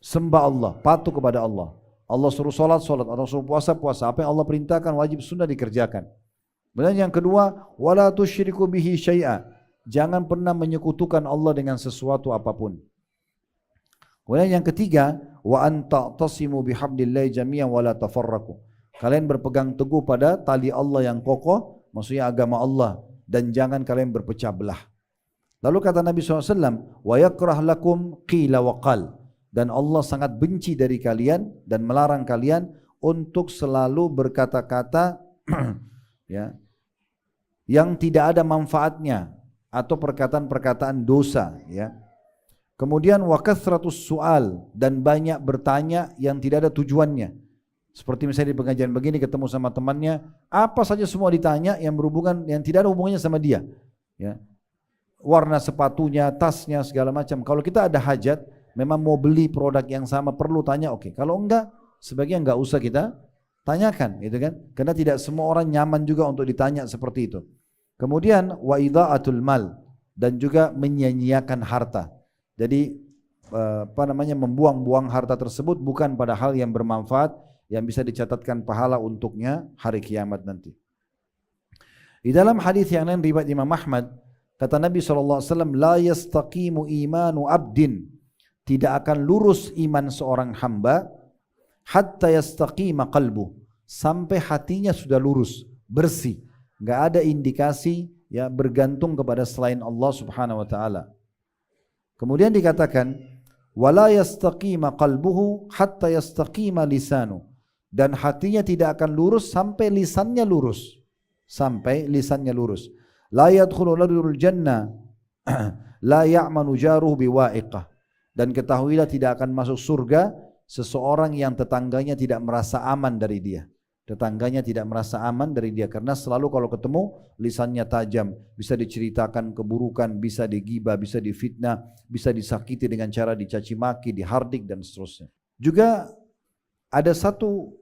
sembah Allah, patuh kepada Allah. Allah suruh salat, salat, Allah suruh puasa, puasa. Apa yang Allah perintahkan wajib sunnah dikerjakan. Kemudian yang kedua, wala tusyriku bihi syai'a, jangan pernah menyekutukan Allah dengan sesuatu apapun. Kemudian yang ketiga, wa anta tasimu bihablillahi jami'an wa la tafarraqu, kalian berpegang teguh pada tali Allah yang kokoh, maksudnya agama Allah, dan jangan kalian berpecah belah. Lalu kata Nabi SAW, wa yakrah lakum qila wa qal, dan Allah sangat benci dari kalian dan melarang kalian untuk selalu berkata-kata ya, yang tidak ada manfaatnya, atau perkataan-perkataan dosa, ya. Kemudian wa kathratus su'al, dan banyak bertanya yang tidak ada tujuannya. Seperti misalnya di pengajian begini ketemu sama temannya, apa saja semua ditanya yang berhubungan, yang tidak ada hubungannya sama dia, ya. Warna sepatunya, tasnya, segala macam. Kalau kita ada hajat, memang mau beli produk yang sama, perlu tanya, oke. Kalau enggak, sebagian enggak usah kita tanyakan, gitu kan? Karena tidak semua orang nyaman juga untuk ditanya seperti itu. Kemudian wa idha'atul mal, dan juga menyia-nyiakan harta. Jadi membuang-buang harta tersebut bukan pada hal yang bermanfaat, yang bisa dicatatkan pahala untuknya hari kiamat nanti. Di dalam hadis yang lain riwayat Imam Ahmad, kata Nabi SAW, la yastaqimu imanu abdin, tidak akan lurus iman seorang hamba, hatta yastaqima qalbu, sampai hatinya sudah lurus, bersih, enggak ada indikasi ya bergantung kepada selain Allah Subhanahu wa taala. Kemudian dikatakan, wala yastaqima qalbuhu hatta yastaqima lisanu, dan hatinya tidak akan lurus sampai lisannya lurus, sampai lisannya lurus. La yadkhulu rajulul jannah la ya'manu jaruhu biwa'iqah, dan ketahuilah tidak akan masuk surga seseorang yang tetangganya tidak merasa aman dari dia. Tetangganya tidak merasa aman dari dia, karena selalu kalau ketemu lisannya tajam, bisa diceritakan keburukan, bisa digibah, bisa difitnah, bisa disakiti dengan cara dicaci maki, dihardik dan seterusnya. Juga ada satu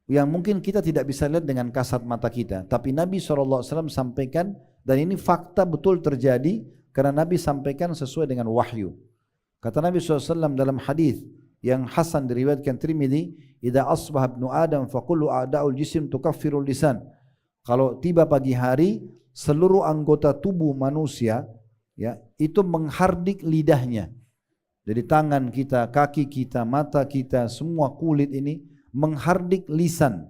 yang mungkin kita tidak bisa lihat dengan kasat mata kita, tapi Nabi SAW sampaikan, dan ini fakta betul terjadi karena Nabi sampaikan sesuai dengan wahyu. Kata Nabi SAW dalam hadis yang hasan diriwayatkan Tirmidzi, idza asbaha ibnu adam fa kullu a'da'ul jism tukaffirul lisan, Kalau tiba pagi hari, seluruh anggota tubuh manusia ya itu menghardik lidahnya. Jadi tangan kita, kaki kita, mata kita, semua kulit ini menghardik lisan.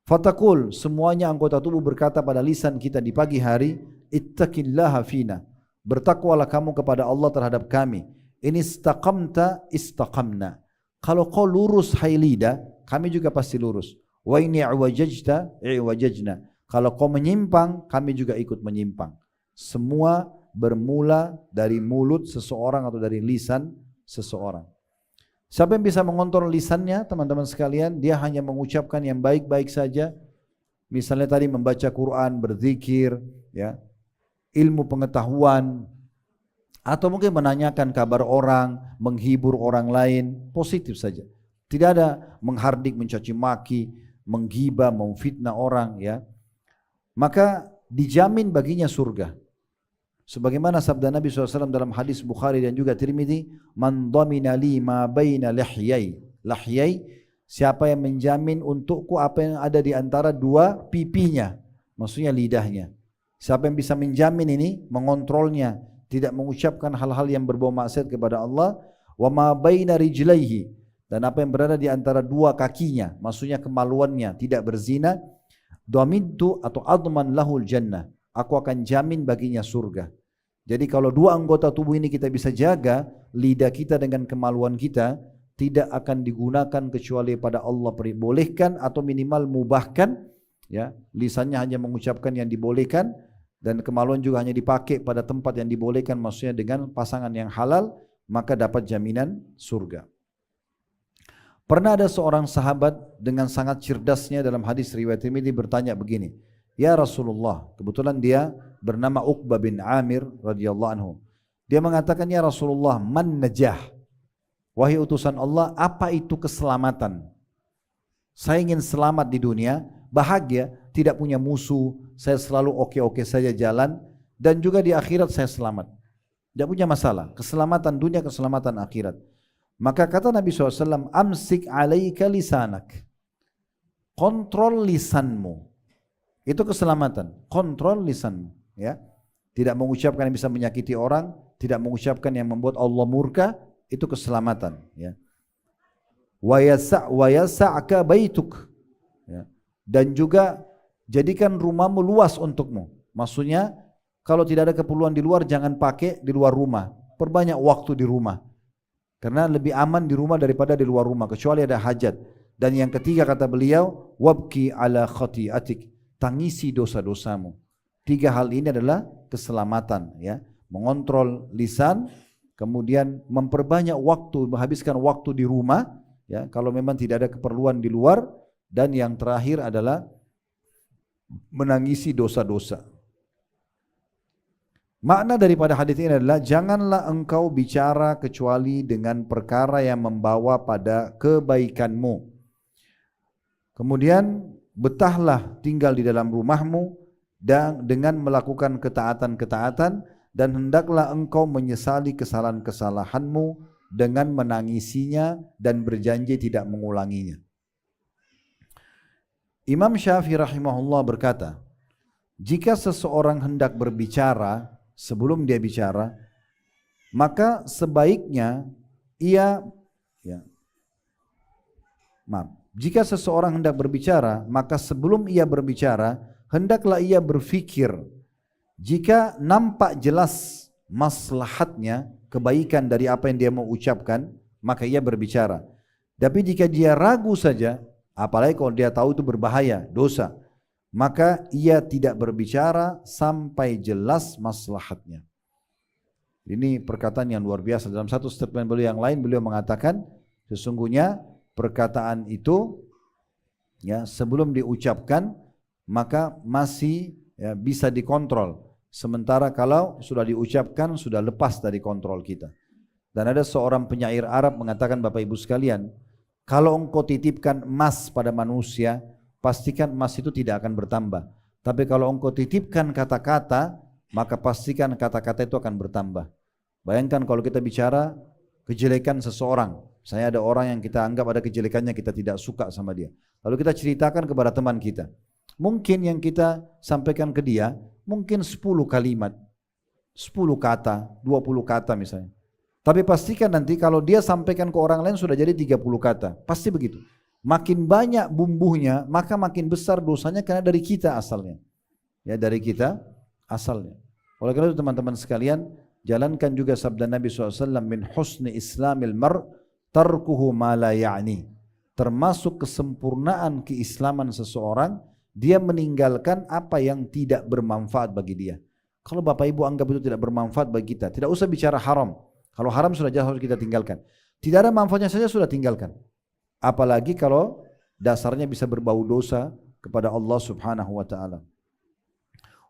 Fatakul, semuanya anggota tubuh berkata pada lisan kita di pagi hari, ittaqillaha fina. Bertakwalah kamu kepada Allah terhadap kami. In istaqamta istaqamna. Kalau kau lurus hai lidah, kami juga pasti lurus. Wa in i'wajajta i'wajajna. Kalau kau menyimpang, kami juga ikut menyimpang. Semua bermula dari mulut seseorang atau dari lisan seseorang. Siapa yang bisa mengontrol lisannya, teman-teman sekalian? Dia hanya mengucapkan yang baik-baik saja. Misalnya tadi membaca Quran, berzikir, ya, ilmu pengetahuan, atau mungkin menanyakan kabar orang, menghibur orang lain, positif saja. Tidak ada menghardik, mencaci maki, menggibah, memfitnah orang, ya. Maka dijamin baginya surga. Sebagaimana sabda Nabi SAW dalam hadis Bukhari dan juga Tirmidzi, man dhamina li ma baina lihyai. Lihyai, siapa yang menjamin untukku apa yang ada di antara dua pipinya, maksudnya lidahnya. Siapa yang bisa menjamin ini, mengontrolnya, tidak mengucapkan hal-hal yang berbau maksiat kepada Allah, wa ma baina rijlaihi, dan apa yang berada di antara dua kakinya, maksudnya kemaluannya, tidak berzina, dhamintu atau adman lahul jannah, aku akan jamin baginya surga. Jadi kalau dua anggota tubuh ini kita bisa jaga, lidah kita dengan kemaluan kita tidak akan digunakan kecuali pada Allah bolehkan atau minimal mubahkan, ya. Lisannya hanya mengucapkan yang dibolehkan dan kemaluan juga hanya dipakai pada tempat yang dibolehkan, maksudnya dengan pasangan yang halal, maka dapat jaminan surga. Pernah ada seorang sahabat dengan sangat cerdasnya dalam hadis riwayat Tirmidzi bertanya begini, ya Rasulullah, kebetulan dia bernama Uqbah bin Amir radhiyallahu anhu. Dia mengatakan, ya Rasulullah, man najah? Wahai utusan Allah, apa itu keselamatan? Saya ingin selamat di dunia, bahagia, tidak punya musuh, saya selalu oke-oke saja jalan, dan juga di akhirat saya selamat. Tidak punya masalah, keselamatan dunia, keselamatan akhirat. Maka kata Nabi SAW, amsik alaika lisanak. Kontrol lisanmu. Itu keselamatan, kontrol lisanmu, ya. Tidak mengucapkan yang bisa menyakiti orang, tidak mengucapkan yang membuat Allah murka, itu keselamatan, ya. Wa yasa'ka baituk, ya. Dan juga jadikan rumahmu luas untukmu. Maksudnya kalau tidak ada keperluan di luar, jangan pakai di luar rumah. Perbanyak waktu di rumah. Karena lebih aman di rumah daripada di luar rumah, kecuali ada hajat. Dan yang ketiga kata beliau, wabki ala khati'atik, tangisi dosa-dosamu. Tiga hal ini adalah keselamatan, ya. Mengontrol lisan, kemudian memperbanyak waktu, menghabiskan waktu di rumah, ya, kalau memang tidak ada keperluan di luar, dan yang terakhir adalah menangisi dosa-dosa. Makna daripada hadis ini adalah janganlah engkau bicara kecuali dengan perkara yang membawa pada kebaikanmu. Kemudian betahlah tinggal di dalam rumahmu dan dengan melakukan ketaatan-ketaatan, dan hendaklah engkau menyesali kesalahan-kesalahanmu dengan menangisinya dan berjanji tidak mengulanginya. Imam Syafi'i rahimahullah berkata, jika seseorang hendak berbicara, sebelum dia bicara, maka sebaiknya jika seseorang hendak berbicara, maka sebelum ia berbicara, hendaklah ia berfikir. Jika nampak jelas maslahatnya, kebaikan dari apa yang dia mau ucapkan, maka ia berbicara. Tapi jika dia ragu saja, apalagi kalau dia tahu itu berbahaya, dosa, maka ia tidak berbicara sampai jelas maslahatnya. Ini perkataan yang luar biasa. Dalam satu statement beliau yang lain, beliau mengatakan sesungguhnya perkataan itu, ya, sebelum diucapkan maka masih, ya, bisa dikontrol. Sementara kalau sudah diucapkan sudah lepas dari kontrol kita. Dan ada seorang penyair Arab mengatakan, Bapak Ibu sekalian, kalau engkau titipkan emas pada manusia, pastikan emas itu tidak akan bertambah. Tapi kalau engkau titipkan kata-kata, maka pastikan kata-kata itu akan bertambah. Bayangkan kalau kita bicara kejelekan seseorang. Saya ada orang yang kita anggap ada kejelekannya, kita tidak suka sama dia. Lalu kita ceritakan kepada teman kita. Mungkin yang kita sampaikan ke dia, mungkin 10 kalimat, 10 kata, 20 kata misalnya. Tapi pastikan nanti kalau dia sampaikan ke orang lain sudah jadi 30 kata. Pasti begitu. Makin banyak bumbunya, maka makin besar dosanya karena dari kita asalnya. Ya, dari kita asalnya. Oleh karena itu teman-teman sekalian, jalankan juga sabda Nabi SAW, min husni islamil mar tarkuhu ma la ya'ni. Termasuk kesempurnaan keislaman seseorang, dia meninggalkan apa yang tidak bermanfaat bagi dia. Kalau Bapak Ibu anggap itu tidak bermanfaat bagi kita, tidak usah bicara haram. Kalau haram sudah jelas harus kita tinggalkan. Tidak ada manfaatnya saja sudah tinggalkan. Apalagi kalau dasarnya bisa berbau dosa kepada Allah Subhanahu wa taala.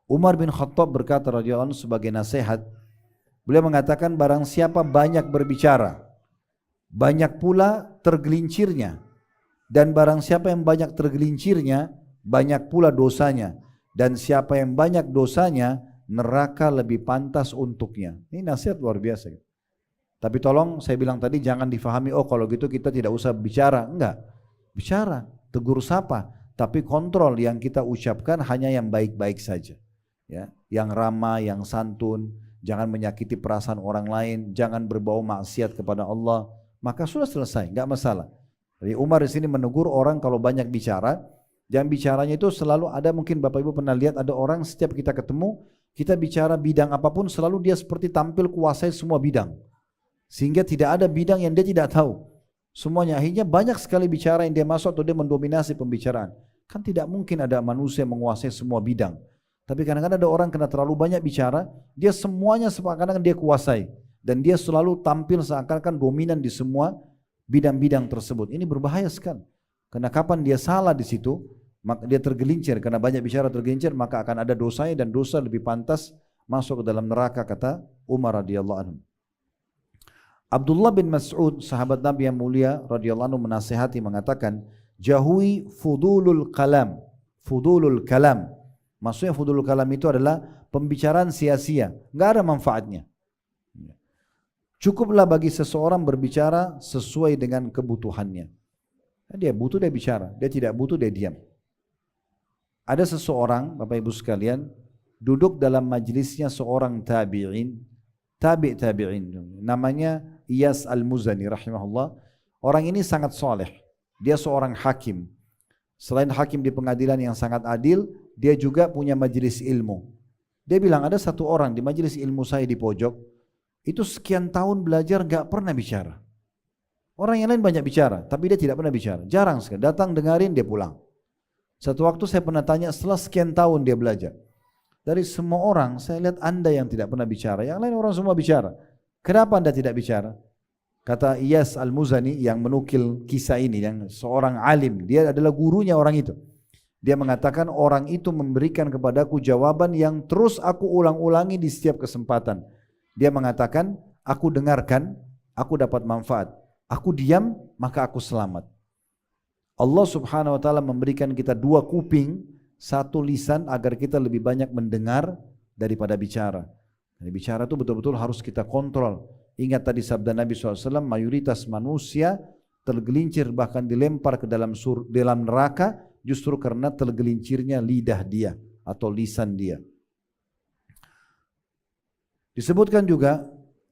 Umar bin Khattab berkata radhiyallahu anhu sebagai nasihat, beliau mengatakan barang siapa banyak berbicara, banyak pula tergelincirnya, dan barang siapa yang banyak tergelincirnya, banyak pula dosanya, dan siapa yang banyak dosanya, neraka lebih pantas untuknya. Ini nasihat luar biasa. Tapi tolong saya bilang tadi jangan difahami, oh kalau gitu kita tidak usah bicara. Enggak, bicara, tegur sapa, tapi kontrol yang kita ucapkan hanya yang baik-baik saja. Ya, yang ramah, yang santun, jangan menyakiti perasaan orang lain, jangan berbau maksiat kepada Allah, maka sudah selesai, enggak masalah. Jadi Umar di sini menegur orang kalau banyak bicara, jangan bicaranya itu selalu ada, mungkin Bapak Ibu pernah lihat ada orang setiap kita ketemu, kita bicara bidang apapun selalu dia seperti tampil kuasai semua bidang. Sehingga tidak ada bidang yang dia tidak tahu. Semuanya akhirnya banyak sekali bicara yang dia masuk atau dia mendominasi pembicaraan. Kan tidak mungkin ada manusia yang menguasai semua bidang. Tapi kadang-kadang ada orang kena terlalu banyak bicara, dia semuanya seakan-akan dia kuasai. Dan dia selalu tampil seakan-akan dominan di semua bidang-bidang tersebut. Ini berbahaya sekali. Karena kapan dia salah di situ, maka dia tergelincir. Karena banyak bicara tergelincir, maka akan ada dosanya dan dosa lebih pantas masuk ke dalam neraka, kata Umar radhiyallahu anhu. Abdullah bin Mas'ud, sahabat Nabi yang mulia radhiyallahu anhu menasihati mengatakan, jauhi fudulul kalam. Fudulul kalam. Maksudnya fudulul kalam itu adalah pembicaraan sia-sia, enggak ada manfaatnya. Cukuplah bagi seseorang berbicara sesuai dengan kebutuhannya. Dia butuh dia bicara, dia tidak butuh dia diam. Ada seseorang, Bapak Ibu sekalian, duduk dalam majlisnya seorang tabi'in, tabi'in, namanya Iyas al-Muzani rahimahullah. Orang ini sangat soleh, dia seorang hakim. Selain hakim di pengadilan yang sangat adil, dia juga punya majelis ilmu. Dia bilang ada satu orang di majelis ilmu saya di pojok, itu sekian tahun belajar gak pernah bicara. Orang yang lain banyak bicara, tapi dia tidak pernah bicara. Jarang sekali, datang dengarin dia pulang. Satu waktu saya pernah tanya, setelah sekian tahun dia belajar, dari semua orang saya lihat anda yang tidak pernah bicara, yang lain orang semua bicara. Kenapa anda tidak bicara? Kata Iyas al-Muzani yang menukil kisah ini, yang seorang alim, dia adalah gurunya orang itu. Dia mengatakan orang itu memberikan kepadaku jawaban yang terus aku ulang-ulangi di setiap kesempatan. Dia mengatakan, aku dengarkan, aku dapat manfaat. Aku diam, maka aku selamat. Allah Subhanahu wa taala memberikan kita dua kuping, satu lisan agar kita lebih banyak mendengar daripada bicara. Jadi bicara itu betul-betul harus kita kontrol. Ingat tadi sabda Nabi SAW, mayoritas manusia tergelincir bahkan dilempar ke dalam neraka justru karena tergelincirnya lidah dia atau lisan dia. Disebutkan juga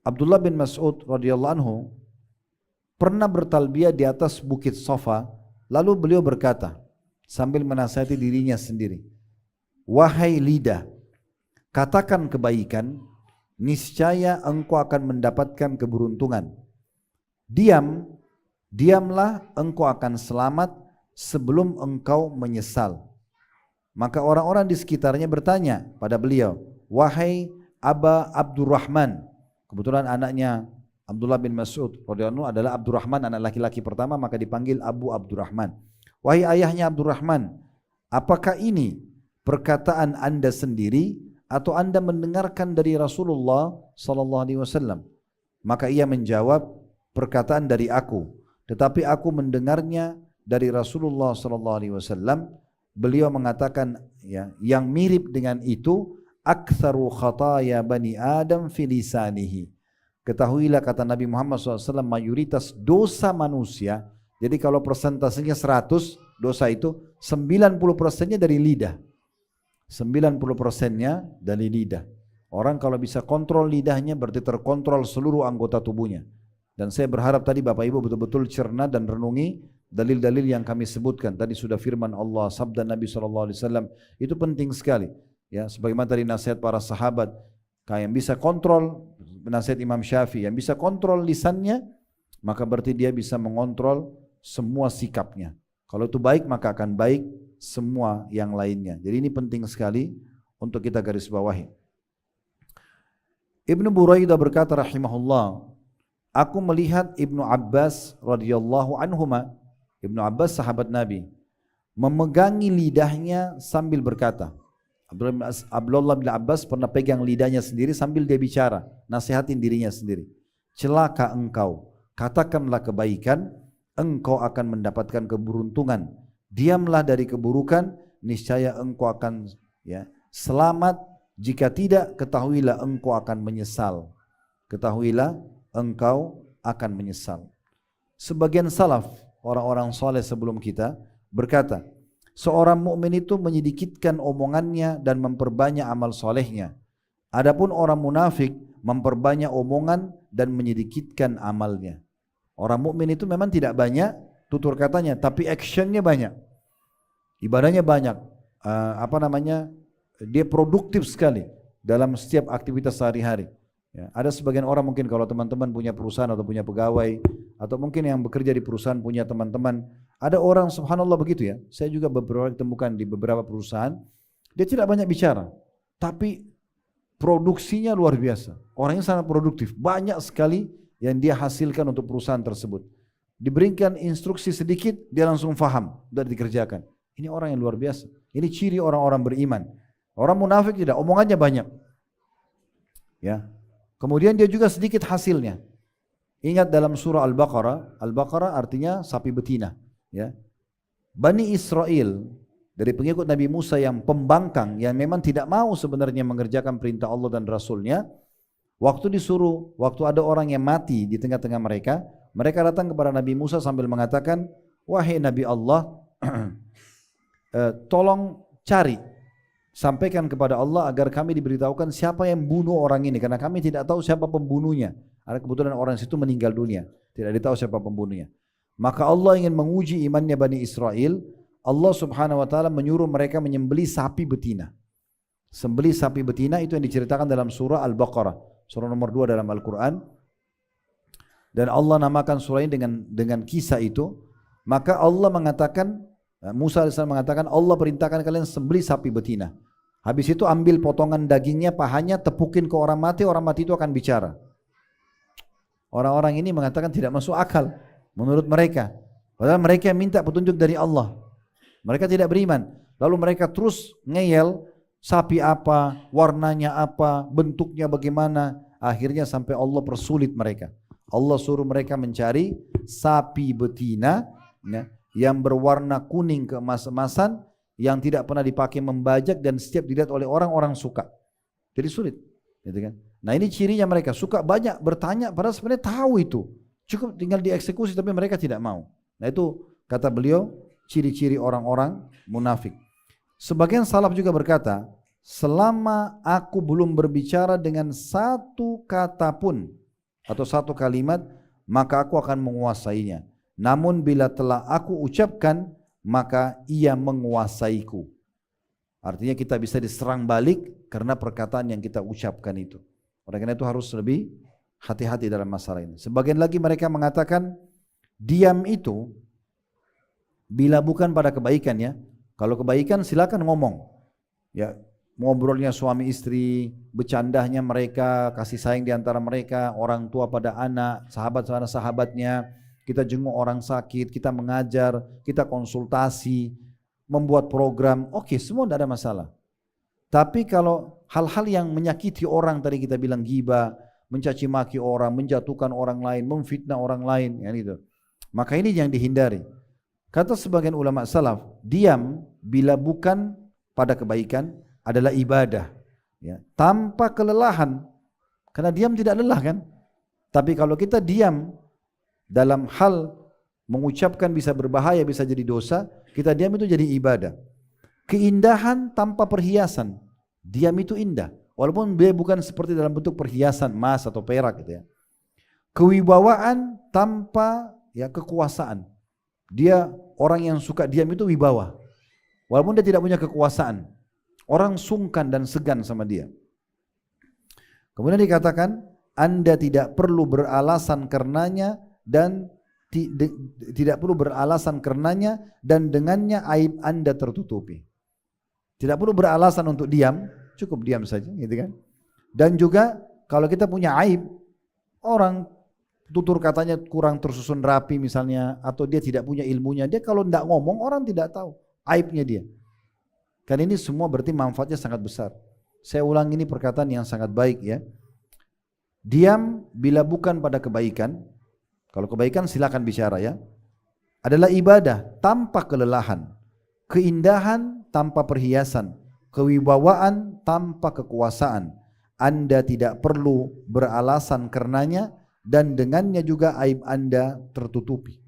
Abdullah bin Mas'ud radhiyallahu anhu pernah bertalbiyah di atas bukit Safa, lalu beliau berkata sambil menasihati dirinya sendiri, wahai lidah, katakan kebaikan, niscaya engkau akan mendapatkan keberuntungan. Diamlah engkau akan selamat sebelum engkau menyesal. Maka orang-orang di sekitarnya bertanya pada beliau, wahai Aba Abdurrahman, kebetulan anaknya Abdullah bin Mas'ud radhiyallahu anhu adalah Abdurrahman, anak laki-laki pertama, maka dipanggil Abu Abdurrahman. Wahai ayahnya Abdurrahman, apakah ini perkataan anda sendiri atau anda mendengarkan dari Rasulullah sallallahu alaihi wasallam? Maka ia menjawab, perkataan dari aku, tetapi aku mendengarnya dari Rasulullah sallallahu alaihi wasallam. Beliau mengatakan, ya, yang mirip dengan itu, aktsaru khataya bani Adam fi lisanihi. Ketahuilah, kata Nabi Muhammad SAW, mayoritas dosa manusia Jadi kalau persentasenya 100 dosa itu 90%-nya dari lidah. 90%-nya dari lidah. Orang kalau bisa kontrol lidahnya berarti terkontrol seluruh anggota tubuhnya. Dan saya berharap tadi Bapak Ibu betul-betul cerna dan renungi dalil-dalil yang kami sebutkan. Tadi sudah firman Allah, sabda Nabi SAW, itu penting sekali. Ya, sebagaimana tadi nasihat para sahabat, yang bisa kontrol, nasihat Imam Syafi'i, yang bisa kontrol lisannya, maka berarti dia bisa mengontrol semua sikapnya. Kalau itu baik, maka akan baik semua yang lainnya. Jadi ini penting sekali untuk kita garis bawahi. Ibnu Buraidah berkata rahimahullah, aku melihat Ibnu Abbas radhiyallahu anhuma, Ibnu Abbas sahabat Nabi, memegangi lidahnya sambil berkata. Abdullah bin Abbas pernah pegang lidahnya sendiri sambil dia bicara, nasihatin dirinya sendiri. Celaka engkau, katakanlah kebaikan, engkau akan mendapatkan keberuntungan. Diamlah dari keburukan, niscaya engkau akan selamat. Jika tidak, ketahuilah engkau akan menyesal. Ketahuilah engkau akan menyesal. Sebagian salaf, orang-orang soleh sebelum kita, berkata, seorang mukmin itu menyedikitkan omongannya dan memperbanyak amal solehnya. Adapun orang munafik memperbanyak omongan dan menyedikitkan amalnya. Orang mukmin itu memang tidak banyak tutur katanya, tapi actionnya banyak, ibadahnya banyak. Dia produktif sekali dalam setiap aktivitas sehari-hari. Ya, ada sebagian orang mungkin kalau teman-teman punya perusahaan atau punya pegawai, atau mungkin yang bekerja di perusahaan punya teman-teman, ada orang subhanallah begitu ya. Saya juga beberapa temukan di beberapa perusahaan, dia tidak banyak bicara, tapi produksinya luar biasa. Orangnya sangat produktif, banyak sekali yang dia hasilkan untuk perusahaan tersebut. Diberikan instruksi sedikit, dia langsung faham dan dikerjakan. Ini orang yang luar biasa. Ini ciri orang-orang beriman. Orang munafik tidak, omongannya banyak. Ya. Kemudian dia juga sedikit hasilnya. Ingat dalam surah Al-Baqarah, Al-Baqarah artinya sapi betina. Ya. Bani Israel dari pengikut Nabi Musa yang pembangkang, yang memang tidak mau sebenarnya mengerjakan perintah Allah dan Rasulnya, waktu ada orang yang mati di tengah-tengah mereka, mereka datang kepada Nabi Musa sambil mengatakan, wahai Nabi Allah, tolong cari, sampaikan kepada Allah agar kami diberitahukan siapa yang bunuh orang ini, karena kami tidak tahu siapa pembunuhnya. Ada kebetulan orang situ meninggal dunia, tidak ditahu siapa pembunuhnya. Maka Allah ingin menguji imannya Bani Israel. Allah subhanahu wa ta'ala menyuruh mereka menyembelih sapi betina. Sembelih sapi betina itu yang diceritakan dalam surah Al-Baqarah, surah nomor 2 dalam Al-Quran. Dan Allah namakan surah ini dengan kisah itu. Maka Allah mengatakan, Musa AS mengatakan, Allah perintahkan kalian sembelih sapi betina. Habis itu ambil potongan dagingnya, pahanya, tepukin ke orang mati itu akan bicara. Orang-orang ini mengatakan tidak masuk akal menurut mereka. Padahal mereka minta petunjuk dari Allah. Mereka tidak beriman. Lalu mereka terus ngeyel, sapi apa, warnanya apa, bentuknya bagaimana. Akhirnya sampai Allah persulit mereka. Allah suruh mereka mencari sapi betina yang berwarna kuning keemas-emasan, yang tidak pernah dipakai membajak dan setiap dilihat oleh orang-orang suka. Jadi sulit, gitu kan? Nah ini cirinya, mereka suka banyak bertanya padahal sebenarnya tahu itu, cukup tinggal dieksekusi, tapi mereka tidak mau. Nah itu kata beliau ciri-ciri orang-orang munafik. Sebagian salaf juga berkata, selama aku belum berbicara dengan satu kata pun atau satu kalimat, maka aku akan menguasainya. Namun bila telah aku ucapkan, maka ia menguasaiku. Artinya kita bisa diserang balik karena perkataan yang kita ucapkan itu. Oleh karena itu harus lebih hati-hati dalam masalah ini. Sebagian lagi mereka mengatakan, diam itu bila bukan pada kebaikan ya. Kalau kebaikan silakan ngomong. Ya, ngobrolnya suami istri, bercandanya mereka, kasih sayang di antara mereka, orang tua pada anak, sahabat pada sahabatnya, kita jenguk orang sakit, kita mengajar, kita konsultasi, membuat program, oke, semua tidak ada masalah. Tapi kalau hal-hal yang menyakiti orang, tadi kita bilang ghibah, mencaci maki orang, menjatuhkan orang lain, memfitnah orang lain, ya gitu. Maka ini yang dihindari. Kata sebagian ulama salaf, diam bila bukan pada kebaikan adalah ibadah, ya, tanpa kelelahan, karena diam tidak lelah kan. Tapi kalau kita diam dalam hal mengucapkan bisa berbahaya, bisa jadi dosa, kita diam itu jadi ibadah. Keindahan tanpa perhiasan, diam itu indah. Walaupun dia bukan seperti dalam bentuk perhiasan emas atau perak gitu ya. Kewibawaan tanpa ya kekuasaan. Dia orang yang suka diam itu wibawa. Walaupun dia tidak punya kekuasaan. Orang sungkan dan segan sama dia. Kemudian dikatakan, Anda tidak perlu beralasan karenanya dan tidak perlu beralasan karenanya dan dengannya aib Anda tertutupi. Tidak perlu beralasan untuk diam, cukup diam saja gitu kan. Dan juga kalau kita punya aib, orang tutur katanya kurang tersusun rapi misalnya, atau dia tidak punya ilmunya, dia kalau tidak ngomong orang tidak tahu aibnya dia. Kan ini semua berarti manfaatnya sangat besar. Saya ulang, ini perkataan yang sangat baik ya. Diam bila bukan pada kebaikan, kalau kebaikan silakan bicara ya, adalah ibadah tanpa kelelahan, keindahan tanpa perhiasan, kewibawaan tanpa kekuasaan. Anda tidak perlu beralasan karenanya dan dengannya juga aib Anda tertutupi.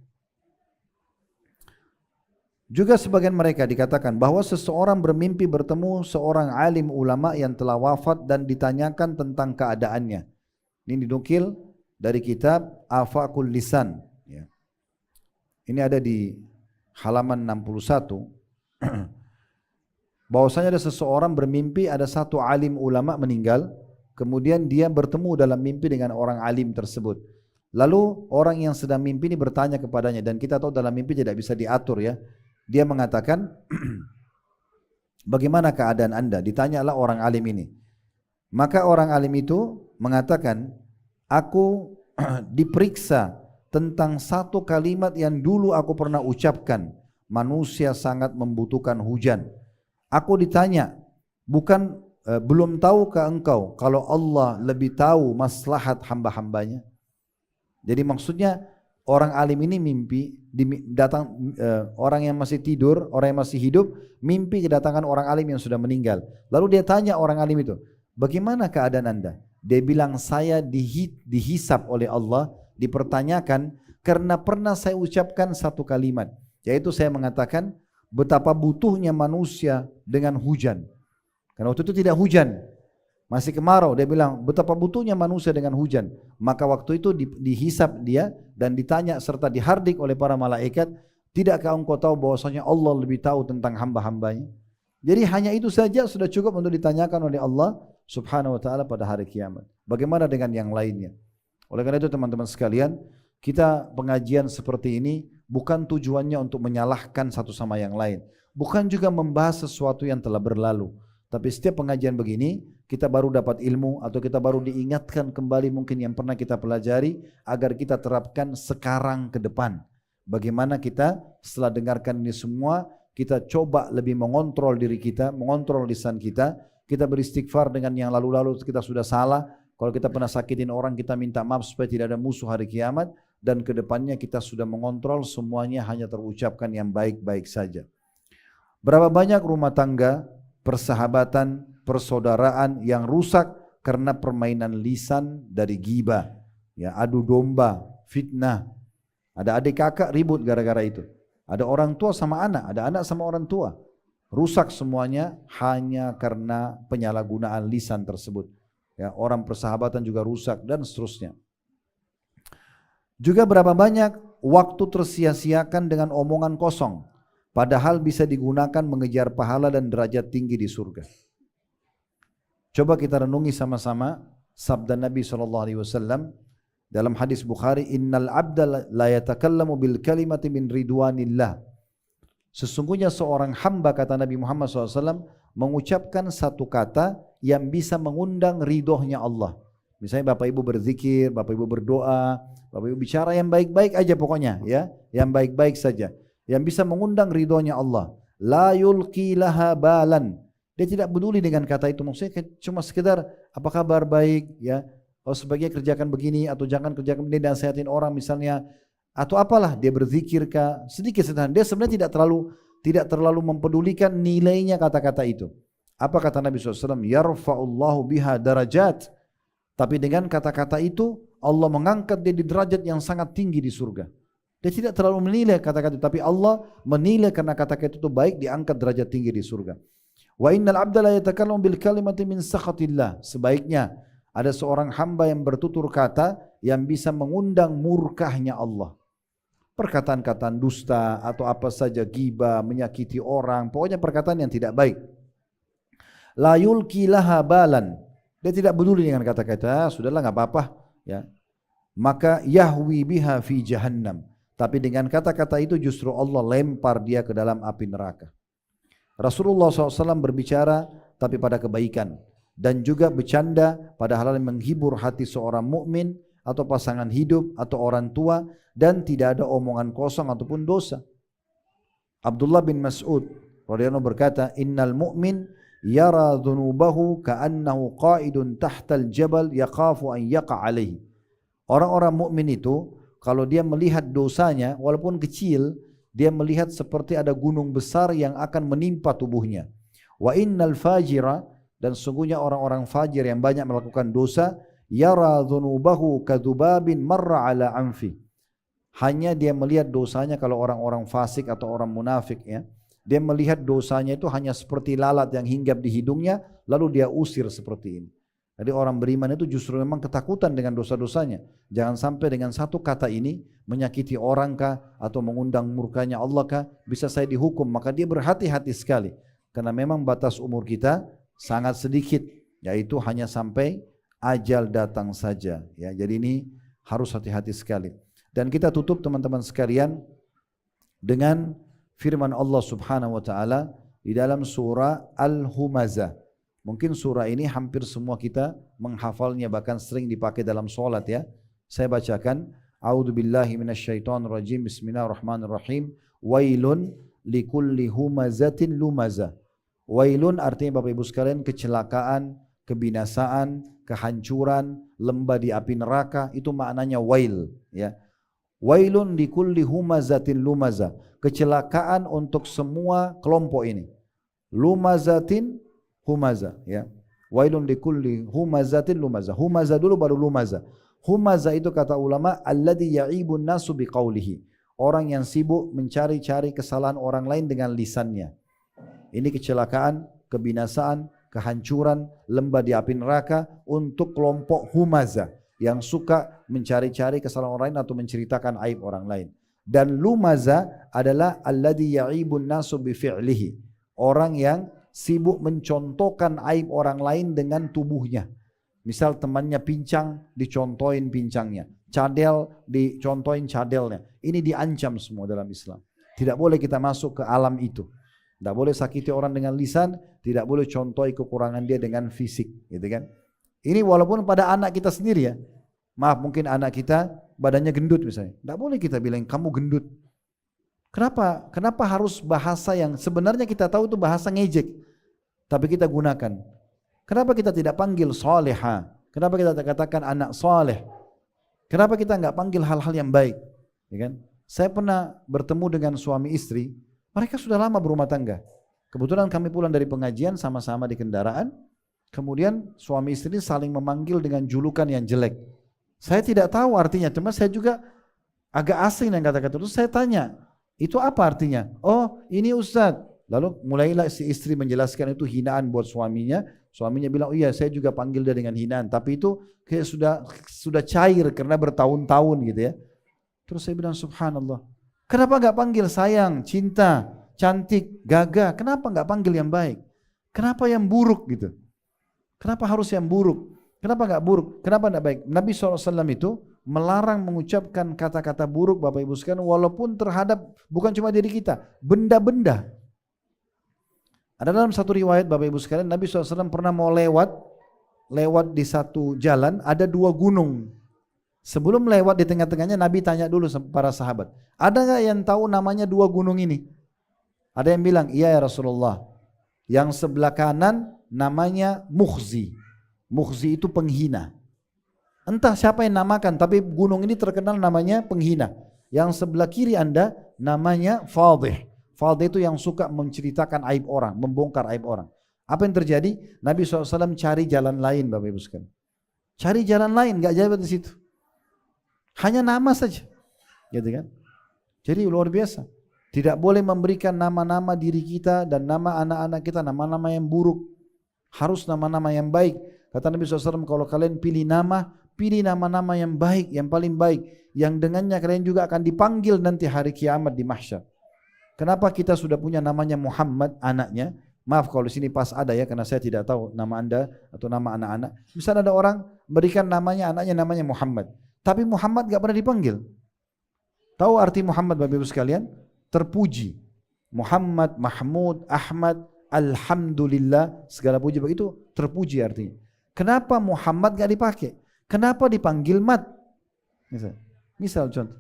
Juga sebagian mereka dikatakan bahwa seseorang bermimpi bertemu seorang alim ulama yang telah wafat dan ditanyakan tentang keadaannya. Ini dinukil dari kitab Afaqul Lisan. Ini ada di halaman 61. Bahwasanya ada seseorang bermimpi ada satu alim ulama meninggal, kemudian dia bertemu dalam mimpi dengan orang alim tersebut. Lalu orang yang sedang mimpi ini bertanya kepadanya, dan kita tahu dalam mimpi tidak bisa diatur ya. Dia mengatakan, bagaimana keadaan Anda? Ditanyalah orang alim ini. Maka orang alim itu mengatakan, aku diperiksa tentang satu kalimat yang dulu aku pernah ucapkan. Manusia sangat membutuhkan hujan. Aku ditanya, belum tahukah engkau kalau Allah lebih tahu maslahat hamba-hambanya? Jadi maksudnya orang alim ini mimpi, orang yang masih tidur, orang yang masih hidup, mimpi kedatangan orang alim yang sudah meninggal. Lalu dia tanya orang alim itu, bagaimana keadaan Anda? Dia bilang, saya dihisap oleh Allah, dipertanyakan karena pernah saya ucapkan satu kalimat, yaitu saya mengatakan betapa butuhnya manusia dengan hujan. Karena waktu itu tidak hujan, masih kemarau. Dia bilang betapa butuhnya manusia dengan hujan. Maka waktu itu dihisap dia dan ditanya serta dihardik oleh para malaikat, tidakkah engkau tahu bahwasanya Allah lebih tahu tentang hamba-hambanya? Jadi hanya itu saja sudah cukup untuk ditanyakan oleh Allah Subhanahu wa ta'ala pada hari kiamat. Bagaimana dengan yang lainnya? Oleh karena itu teman-teman sekalian, kita pengajian seperti ini bukan tujuannya untuk menyalahkan satu sama yang lain, bukan juga membahas sesuatu yang telah berlalu. Tapi setiap pengajian begini kita baru dapat ilmu atau kita baru diingatkan kembali mungkin yang pernah kita pelajari agar kita terapkan sekarang ke depan. Bagaimana kita setelah dengarkan ini semua, kita coba lebih mengontrol diri kita, mengontrol lisan kita, kita beristighfar dengan yang lalu-lalu kita sudah salah. Kalau kita pernah sakitin orang, kita minta maaf supaya tidak ada musuh hari kiamat, dan kedepannya kita sudah mengontrol semuanya hanya terucapkan yang baik-baik saja. Berapa banyak rumah tangga, persahabatan, persaudaraan yang rusak karena permainan lisan dari ghibah, ya, adu domba, fitnah. Ada adik kakak ribut gara-gara itu. Ada orang tua sama anak, ada anak sama orang tua. Rusak semuanya hanya karena penyalahgunaan lisan tersebut. Ya, orang persahabatan juga rusak dan seterusnya. Juga berapa banyak waktu tersia-siakan dengan omongan kosong, padahal bisa digunakan mengejar pahala dan derajat tinggi di surga. Coba kita renungi sama-sama sabda Nabi SAW dalam hadis Bukhari, Innal abda la yatakallamu bil kalimati min ridwanillah. Sesungguhnya seorang hamba, kata Nabi Muhammad SAW, mengucapkan satu kata yang bisa mengundang ridhonya Allah. Misalnya Bapak Ibu berzikir, Bapak Ibu berdoa, Bapak Ibu bicara yang baik-baik aja pokoknya, ya, yang baik-baik saja, yang bisa mengundang ridhonya Allah. La yulqi laha balan. Dia tidak peduli dengan kata itu, maksudnya cuma sekedar apa kabar baik, ya, oh sebaiknya kerjakan begini atau jangan kerjakan begini, dan nasihatin orang misalnya, atau apalah, dia berzikirkah, sedikit sederhana. Dia sebenarnya tidak terlalu mempedulikan nilainya kata-kata itu. Apa kata Nabi SAW? Yarfa'ullahu biha darajat. Tapi dengan kata-kata itu Allah mengangkat dia di derajat yang sangat tinggi di surga. Dia tidak terlalu menilai kata-kata itu, tapi Allah menilai karena kata-kata itu baik, diangkat derajat tinggi di surga. Wa innal abda la yatakallamu bil kalimati min sakhatillah. Sebaiknya ada seorang hamba yang bertutur kata yang bisa mengundang murkahnya Allah. Perkataan-kataan dusta atau apa saja, ghibah, menyakiti orang, pokoknya perkataan yang tidak baik. La yulki laha balan. Dia tidak peduli dengan kata-kata, sudahlah enggak apa-apa, ya. Maka yahwi biha fi jahannam. Tapi dengan kata-kata itu justru Allah lempar dia ke dalam api neraka. Rasulullah SAW berbicara tapi pada kebaikan. Dan juga bercanda pada hal yang menghibur hati seorang mukmin atau pasangan hidup atau orang tua. Dan tidak ada omongan kosong ataupun dosa. Abdullah bin Mas'ud radhiyallahu anhu berkata, Innal mu'min yara dhunubahu ka'annahu qa'idun tahtal jabal yaqafu an yaqa alaihi. Orang-orang mukmin itu kalau dia melihat dosanya, walaupun kecil, dia melihat seperti ada gunung besar yang akan menimpa tubuhnya. Wa innal fajira, dan sungguhnya orang-orang fajir yang banyak melakukan dosa, yara dhunubahu kadhubabin marra ala anfi. Hanya dia melihat dosanya kalau orang-orang fasik atau orang munafik, ya. Dia melihat dosanya itu hanya seperti lalat yang hinggap di hidungnya, lalu dia usir seperti ini. Jadi orang beriman itu justru memang ketakutan dengan dosa-dosanya. Jangan sampai dengan satu kata ini menyakiti orang kah atau mengundang murkanya Allah kah, bisa saya dihukum. Maka dia berhati-hati sekali. Karena memang batas umur kita sangat sedikit, yaitu hanya sampai ajal datang saja. Ya, jadi ini harus hati-hati sekali. Dan kita tutup teman-teman sekalian dengan firman Allah Subhanahu wa taala di dalam surah Al-Humazah. Mungkin surah ini hampir semua kita menghafalnya, bahkan sering dipakai dalam sholat, ya. Saya bacakan. A'udzubillahi minasyaitonirrajim. Bismillahirrahmanirrahim. Wailun likulli humazatin lumazah. Wailun artinya Bapak Ibu sekalian kecelakaan, kebinasaan, kehancuran, lembah di api neraka, itu maknanya wail, ya. Wailun likulli humazatin lumazah. Kecelakaan untuk semua kelompok ini. Lumazatin humaza, ya. Wailun likulli humazatin lumaza. Humaza dulu baru lumaza. Humaza itu kata ulama alladzi ya'ibun nasu biqaulihi. Orang yang sibuk mencari-cari kesalahan orang lain dengan lisannya. Ini kecelakaan, kebinasaan, kehancuran, lembah di api neraka untuk kelompok humaza yang suka mencari-cari kesalahan orang lain atau menceritakan aib orang lain. Dan lumaza adalah alladzi ya'ibun nasu bifi'lihi. Orang yang sibuk mencontohkan aib orang lain dengan tubuhnya. Misal temannya pincang, dicontohin pincangnya. Cadel, dicontohin cadelnya. Ini diancam semua dalam Islam. Tidak boleh kita masuk ke alam itu. Tidak boleh sakiti orang dengan lisan, tidak boleh contohi kekurangan dia dengan fisik, gitu kan? Ini walaupun pada anak kita sendiri, ya. Maaf, mungkin anak kita badannya gendut misalnya. Tidak boleh kita bilang kamu gendut. Kenapa? Kenapa harus bahasa yang sebenarnya kita tahu itu bahasa ngejek, tapi kita gunakan? Kenapa kita tidak panggil soleha? Kenapa kita tidak katakan anak soleh? Kenapa kita nggak panggil hal-hal yang baik? Ya kan? Saya pernah bertemu dengan suami istri, mereka sudah lama berumah tangga. Kebetulan kami pulang dari pengajian sama-sama di kendaraan, kemudian suami istri saling memanggil dengan julukan yang jelek. Saya tidak tahu artinya, cuma saya juga agak asing dengan kata-kata itu. Saya tanya, itu apa artinya? Oh, ini Ustadz. Lalu mulailah si istri menjelaskan itu hinaan buat suaminya. Suaminya bilang, oh iya saya juga panggil dia dengan hinaan. Tapi itu kayak sudah cair karena bertahun-tahun gitu ya. Terus saya bilang subhanallah. Kenapa gak panggil sayang, cinta, cantik, gagah? Kenapa gak panggil yang baik? Kenapa yang buruk gitu? Kenapa harus yang buruk? Kenapa gak buruk? Kenapa gak baik? Nabi SAW itu melarang mengucapkan kata-kata buruk Bapak Ibu sekalian, walaupun terhadap bukan cuma diri kita, benda-benda. Ada dalam satu riwayat Bapak Ibu sekalian, Nabi SAW pernah mau lewat di satu jalan, ada dua gunung. Sebelum lewat di tengah-tengahnya, Nabi tanya dulu para sahabat, ada gak yang tahu namanya dua gunung ini? Ada yang bilang, iya ya Rasulullah. Yang sebelah kanan namanya Mukhzi. Mukhzi itu penghina. Entah siapa yang namakan, tapi gunung ini terkenal namanya penghina. Yang sebelah kiri Anda namanya Fadih. Fadih itu yang suka menceritakan aib orang, membongkar aib orang. Apa yang terjadi? Nabi SAW cari jalan lain Bapak Ibu sekalian. Cari jalan lain, gak jawab di situ. Hanya nama saja. Gitu kan? Jadi luar biasa. Tidak boleh memberikan nama-nama diri kita dan nama anak-anak kita, nama-nama yang buruk. Harus nama-nama yang baik. Kata Nabi SAW, kalau kalian pilih nama-nama yang baik, yang paling baik. Yang dengannya kalian juga akan dipanggil nanti hari kiamat di mahsyar. Kenapa kita sudah punya namanya Muhammad, anaknya? Maaf kalau di sini pas ada ya, karena saya tidak tahu nama anda atau nama anak-anak. Misalnya ada orang berikan namanya, anaknya namanya Muhammad. Tapi Muhammad gak pernah dipanggil. Tahu arti Muhammad Bapak Ibu sekalian? Terpuji. Muhammad, Mahmud, Ahmad, Alhamdulillah, segala puji begitu terpuji artinya. Kenapa Muhammad gak dipakai? Kenapa dipanggil Mat? Misal contoh.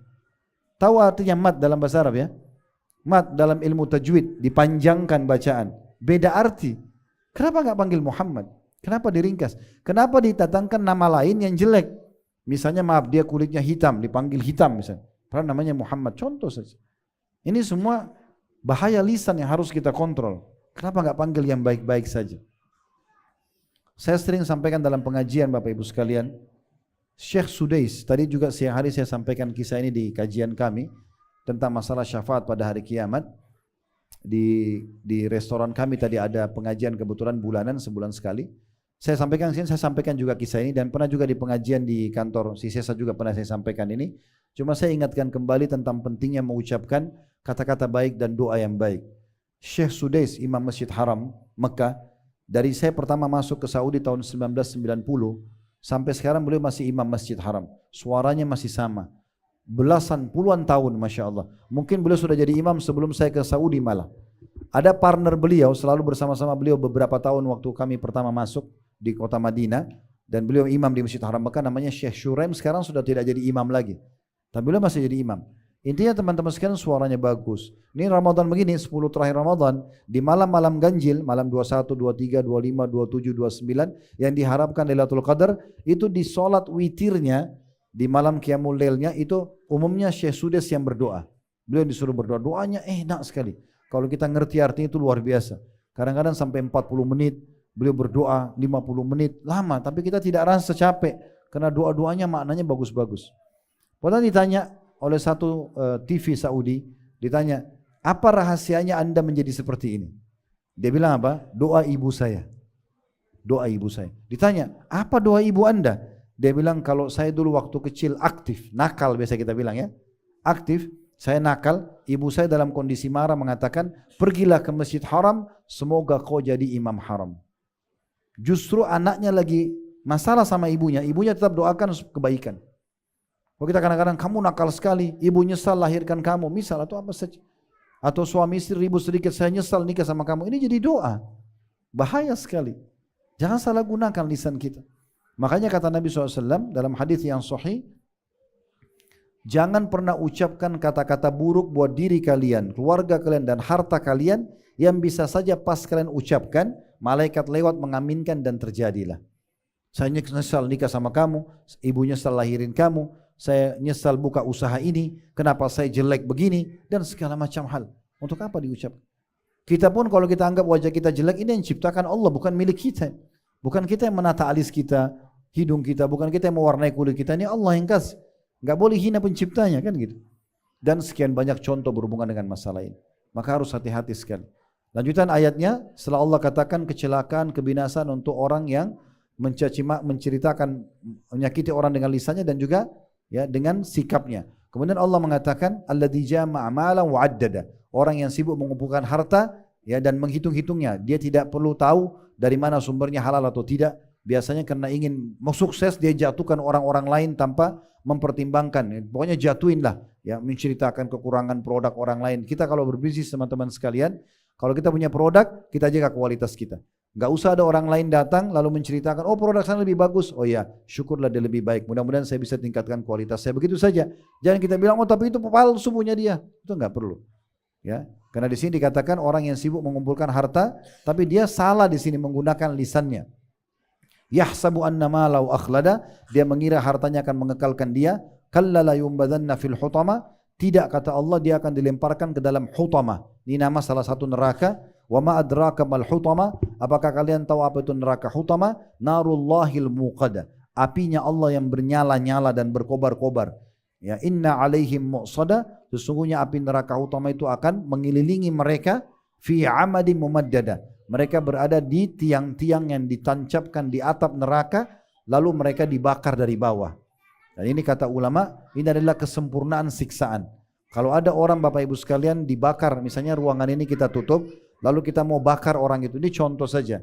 Tahu artinya Mat dalam bahasa Arab ya? Mat dalam ilmu tajwid, dipanjangkan bacaan. Beda arti. Kenapa gak panggil Muhammad? Kenapa diringkas? Kenapa ditatangkan nama lain yang jelek? Misalnya maaf, dia kulitnya hitam, dipanggil hitam misalnya. Padahal namanya Muhammad, contoh saja. Ini semua bahaya lisan yang harus kita kontrol. Kenapa nggak panggil yang baik-baik saja? Saya sering sampaikan dalam pengajian Bapak Ibu sekalian, Syekh Sudais, tadi juga siang hari saya sampaikan kisah ini di kajian kami tentang masalah syafaat pada hari kiamat. Di restoran kami tadi ada pengajian kebetulan bulanan, sebulan sekali. Saya sampaikan juga kisah ini dan pernah juga di pengajian di kantor Sisesa juga pernah saya sampaikan ini. Cuma saya ingatkan kembali tentang pentingnya mengucapkan kata-kata baik dan doa yang baik. Syekh Sudais, Imam Masjid Haram, Mekah, dari saya pertama masuk ke Saudi tahun 1990, sampai sekarang beliau masih Imam Masjid Haram. Suaranya masih sama. Belasan, puluhan tahun Masya Allah. Mungkin beliau sudah jadi imam sebelum saya ke Saudi malah. Ada partner beliau, selalu bersama-sama beliau beberapa tahun waktu kami pertama masuk di kota Madinah. Dan beliau imam di Masjid Haram Mekah, namanya Syekh Shuraim, sekarang sudah tidak jadi imam lagi. Tapi beliau masih jadi imam. Intinya teman-teman sekalian suaranya bagus. Ini Ramadan begini, 10 terakhir Ramadan, di malam-malam ganjil, malam 21, 23, 25, 27, 29, yang diharapkan Lailatul Qadar, itu di sholat witirnya, di malam Qiyamul Lailnya, itu umumnya Syekh Sudais yang berdoa. Beliau disuruh berdoa, doanya enak sekali. Kalau kita ngerti artinya itu luar biasa. Kadang-kadang sampai 40 menit, beliau berdoa 50 menit, lama, tapi kita tidak rasa capek, karena doa-doanya maknanya bagus-bagus. Kemudian ditanya oleh satu TV Saudi, ditanya, apa rahasianya Anda menjadi seperti ini? Dia bilang apa? Doa ibu saya. Doa ibu saya. Ditanya, apa doa ibu Anda? Dia bilang, kalau saya dulu waktu kecil aktif, nakal biasa kita bilang ya, aktif, saya nakal, ibu saya dalam kondisi marah mengatakan, pergilah ke Masjid Haram, semoga kau jadi imam haram. Justru anaknya lagi masalah sama ibunya tetap doakan kebaikan. Kalau kita kadang-kadang, kamu nakal sekali, ibu nyesal lahirkan kamu, misal atau apa saja. Atau suami istri ribut sedikit, saya nyesal nikah sama kamu, ini jadi doa. Bahaya sekali. Jangan salah gunakan lisan kita. Makanya kata Nabi SAW dalam hadis yang sahih, jangan pernah ucapkan kata-kata buruk buat diri kalian, keluarga kalian dan harta kalian yang bisa saja pas kalian ucapkan, malaikat lewat mengaminkan dan terjadilah. Saya nyesal nikah sama kamu, ibu nyesal lahirin kamu, saya nyesal buka usaha ini, kenapa saya jelek begini, dan segala macam hal. Untuk apa diucap? Kita pun kalau kita anggap wajah kita jelek, ini yang ciptakan Allah, bukan milik kita. Bukan kita yang menata alis kita, hidung kita, bukan kita yang mewarnai kulit kita, ini Allah yang kasih. Enggak boleh hina penciptanya kan gitu. Dan sekian banyak contoh berhubungan dengan masalah ini. Maka harus hati-hati sekali. Lanjutan ayatnya, setelah Allah katakan kecelakaan, kebinasaan untuk orang yang menceritakan, menyakiti orang dengan lisannya dan juga ya dengan sikapnya. Kemudian Allah mengatakan alladzi jama'a malan wa 'addada. Orang yang sibuk mengumpulkan harta ya dan menghitung-hitungnya. Dia tidak perlu tahu dari mana sumbernya halal atau tidak. Biasanya karena ingin sukses dia jatuhkan orang-orang lain tanpa mempertimbangkan. Pokoknya jatuhinlah ya, menceritakan kekurangan produk orang lain. Kita kalau berbisnis teman-teman sekalian, kalau kita punya produk, kita jaga kualitas kita. Enggak usah ada orang lain datang lalu menceritakan, oh produk sana lebih bagus. Oh ya, syukurlah dia lebih baik. Mudah-mudahan saya bisa tingkatkan kualitas saya. Begitu saja. Jangan kita bilang, oh tapi itu palsu punya dia. Itu enggak perlu. Ya, karena di sini dikatakan orang yang sibuk mengumpulkan harta, tapi dia salah di sini menggunakan lisannya. Yahsabu anna malau akhlada, dia mengira hartanya akan mengekalkan dia. Kalla la yumbadanna fil hutama, tidak kata Allah dia akan dilemparkan ke dalam hutama. Ini nama salah satu neraka. Wa ma adraka mal hutama, apakah kalian tahu apa itu neraka hutama? Narullahil muqada, apinya Allah yang bernyala-nyala dan berkobar-kobar. Ya, inna alaihim mu'sada, sesungguhnya api neraka utama itu akan mengelilingi mereka fi amadin mumaddada. Mereka berada di tiang-tiang yang ditancapkan di atap neraka, lalu mereka dibakar dari bawah. Dan ini kata ulama, ini adalah kesempurnaan siksaan. Kalau ada orang Bapak Ibu sekalian dibakar, misalnya ruangan ini kita tutup, lalu kita mau bakar orang itu, ini contoh saja.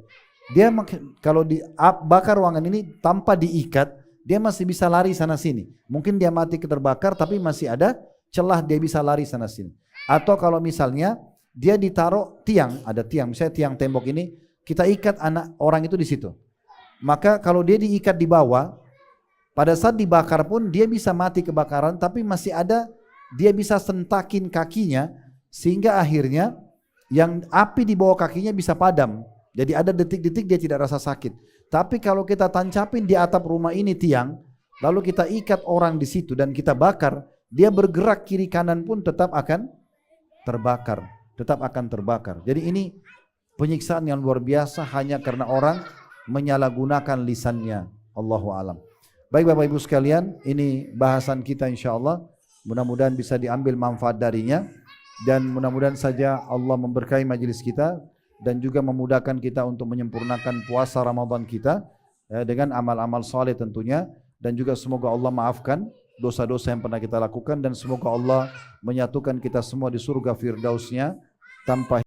Dia kalau dibakar ruangan ini tanpa diikat, dia masih bisa lari sana sini. Mungkin dia mati terbakar tapi masih ada celah dia bisa lari sana sini. Atau kalau misalnya dia ditaruh tiang, ada tiang, misalnya tiang tembok ini, kita ikat anak orang itu di situ. Maka kalau dia diikat di bawah, pada saat dibakar pun dia bisa mati kebakaran, tapi masih ada, dia bisa sentakin kakinya sehingga akhirnya yang api di bawah kakinya bisa padam. Jadi ada detik-detik dia tidak rasa sakit. Tapi kalau kita tancapin di atap rumah ini tiang, lalu kita ikat orang di situ dan kita bakar, dia bergerak kiri kanan pun tetap akan terbakar, tetap akan terbakar. Jadi ini penyiksaan yang luar biasa hanya karena orang menyalahgunakan lisannya. Allahu alam. Baik Bapak Ibu sekalian, ini bahasan kita insyaallah. Mudah-mudahan bisa diambil manfaat darinya dan mudah-mudahan saja Allah memberkahi majelis kita dan juga memudahkan kita untuk menyempurnakan puasa Ramadan kita dengan amal-amal saleh tentunya, dan juga semoga Allah maafkan dosa-dosa yang pernah kita lakukan dan semoga Allah menyatukan kita semua di surga firdausnya tanpa